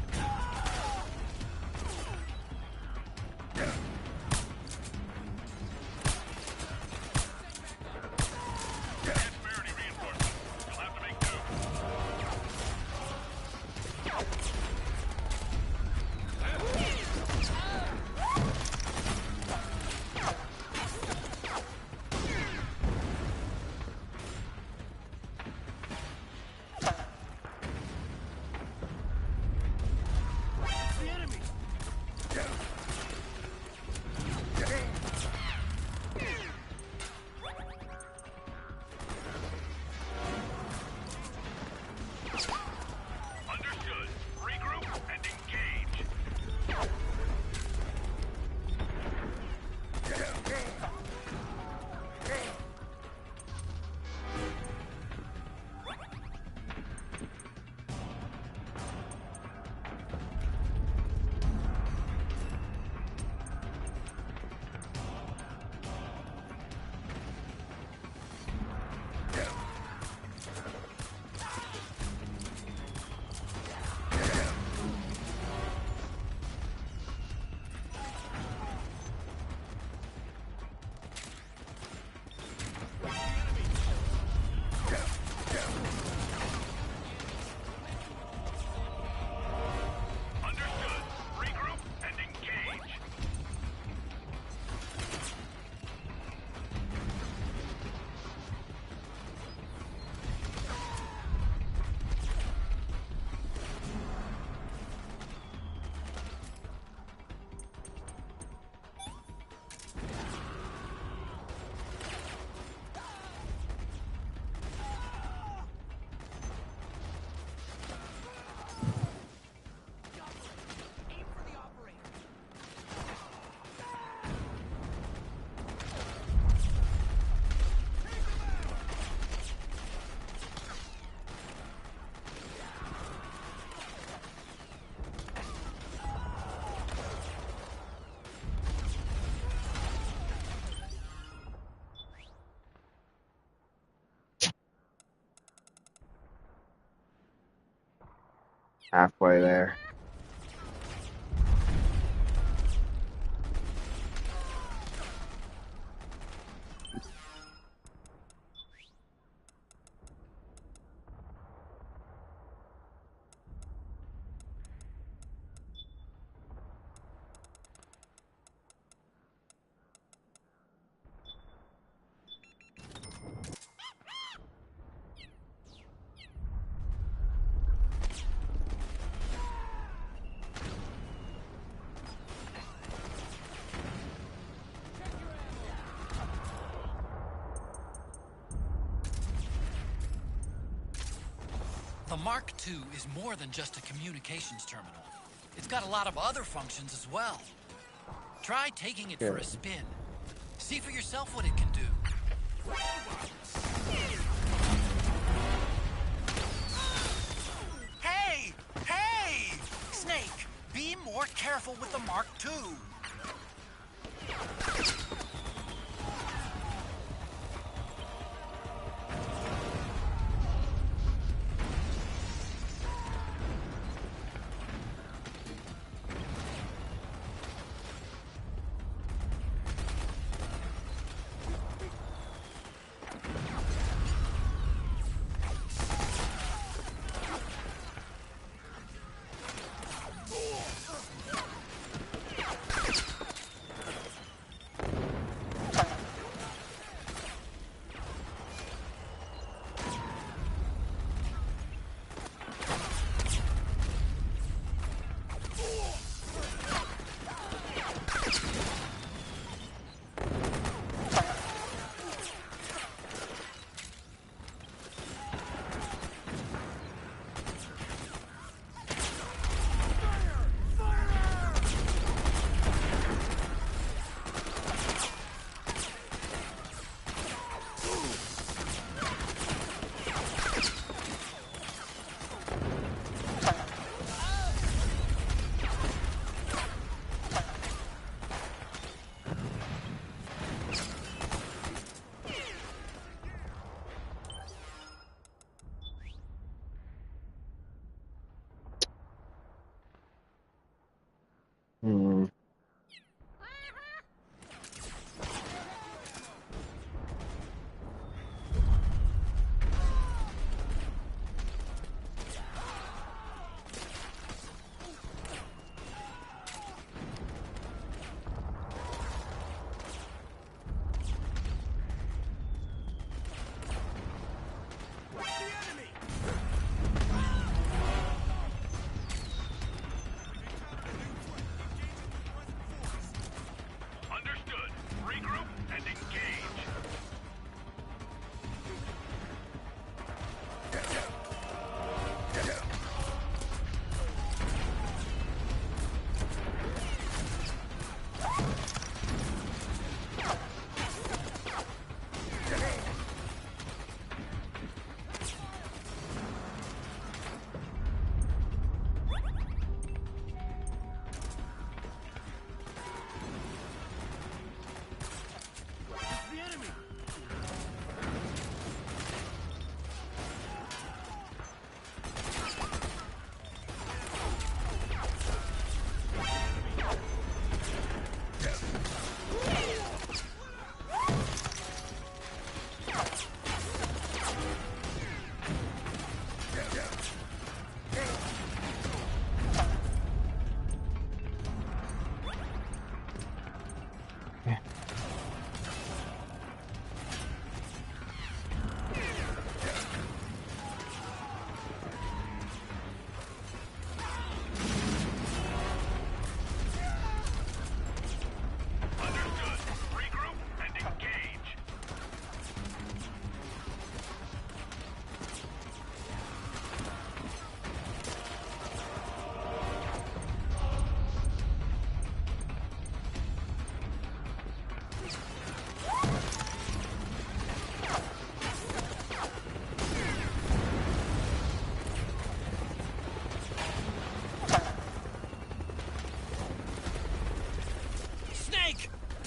halfway there. The Mark II is more than just a communications terminal. It's got a lot of other functions as well. Try taking it for a spin. See for yourself what it can do. Hey! Hey! Snake, be more careful with the Mark II. Hmm. Understood. Regroup and engage.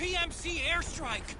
PMC airstrike!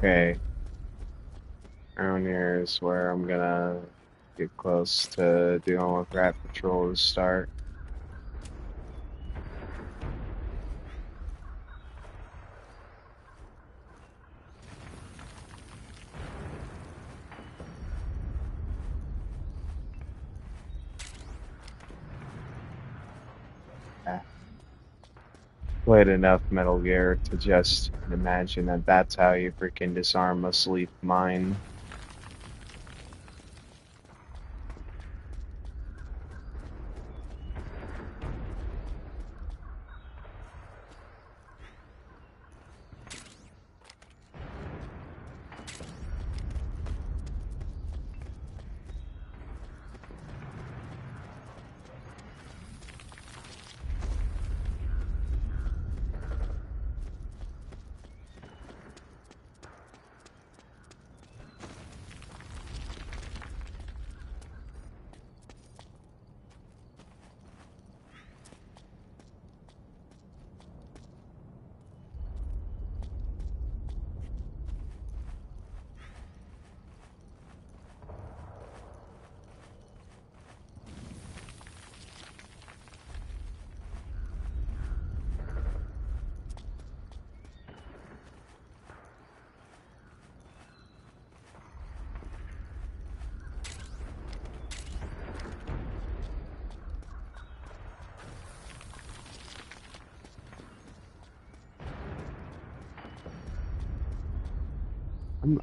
Okay. Around here is where I'm gonna get close to dealing with Rat Patrol to start. Played enough Metal Gear to just imagine that that's how you freaking disarm a sleep mine.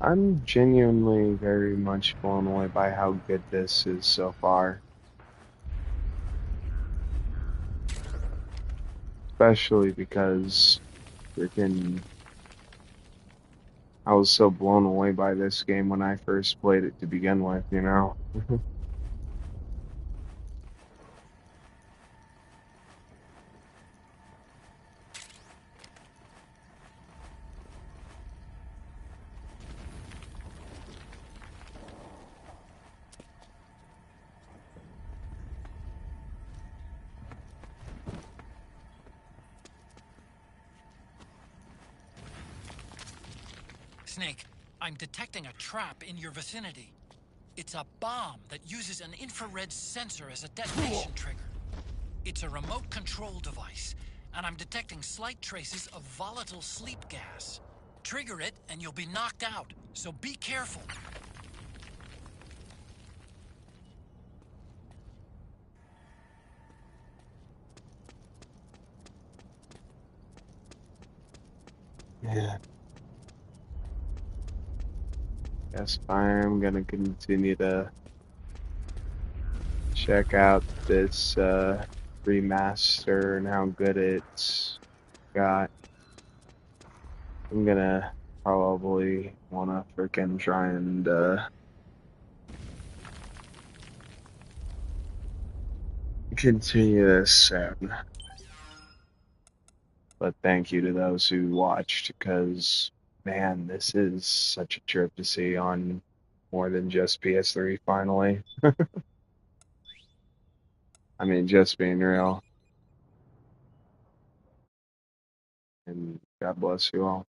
I'm genuinely very much blown away by how good this is so far. Especially because freaking I was so blown away by this game when I first played it to begin with, you know? Snake, I'm detecting a trap in your vicinity. It's a bomb that uses an infrared sensor as a detonation trigger. It's a remote control device, and I'm detecting slight traces of volatile sleep gas. Trigger it, and you'll be knocked out, so be careful. Yeah. Guess I'm gonna continue to check out this remaster and how good it's got. I'm gonna probably wanna freaking try and continue this soon. But thank you to those who watched, because man, this is such a trip to see on more than just PS3 finally. I mean, just being real. And God bless you all.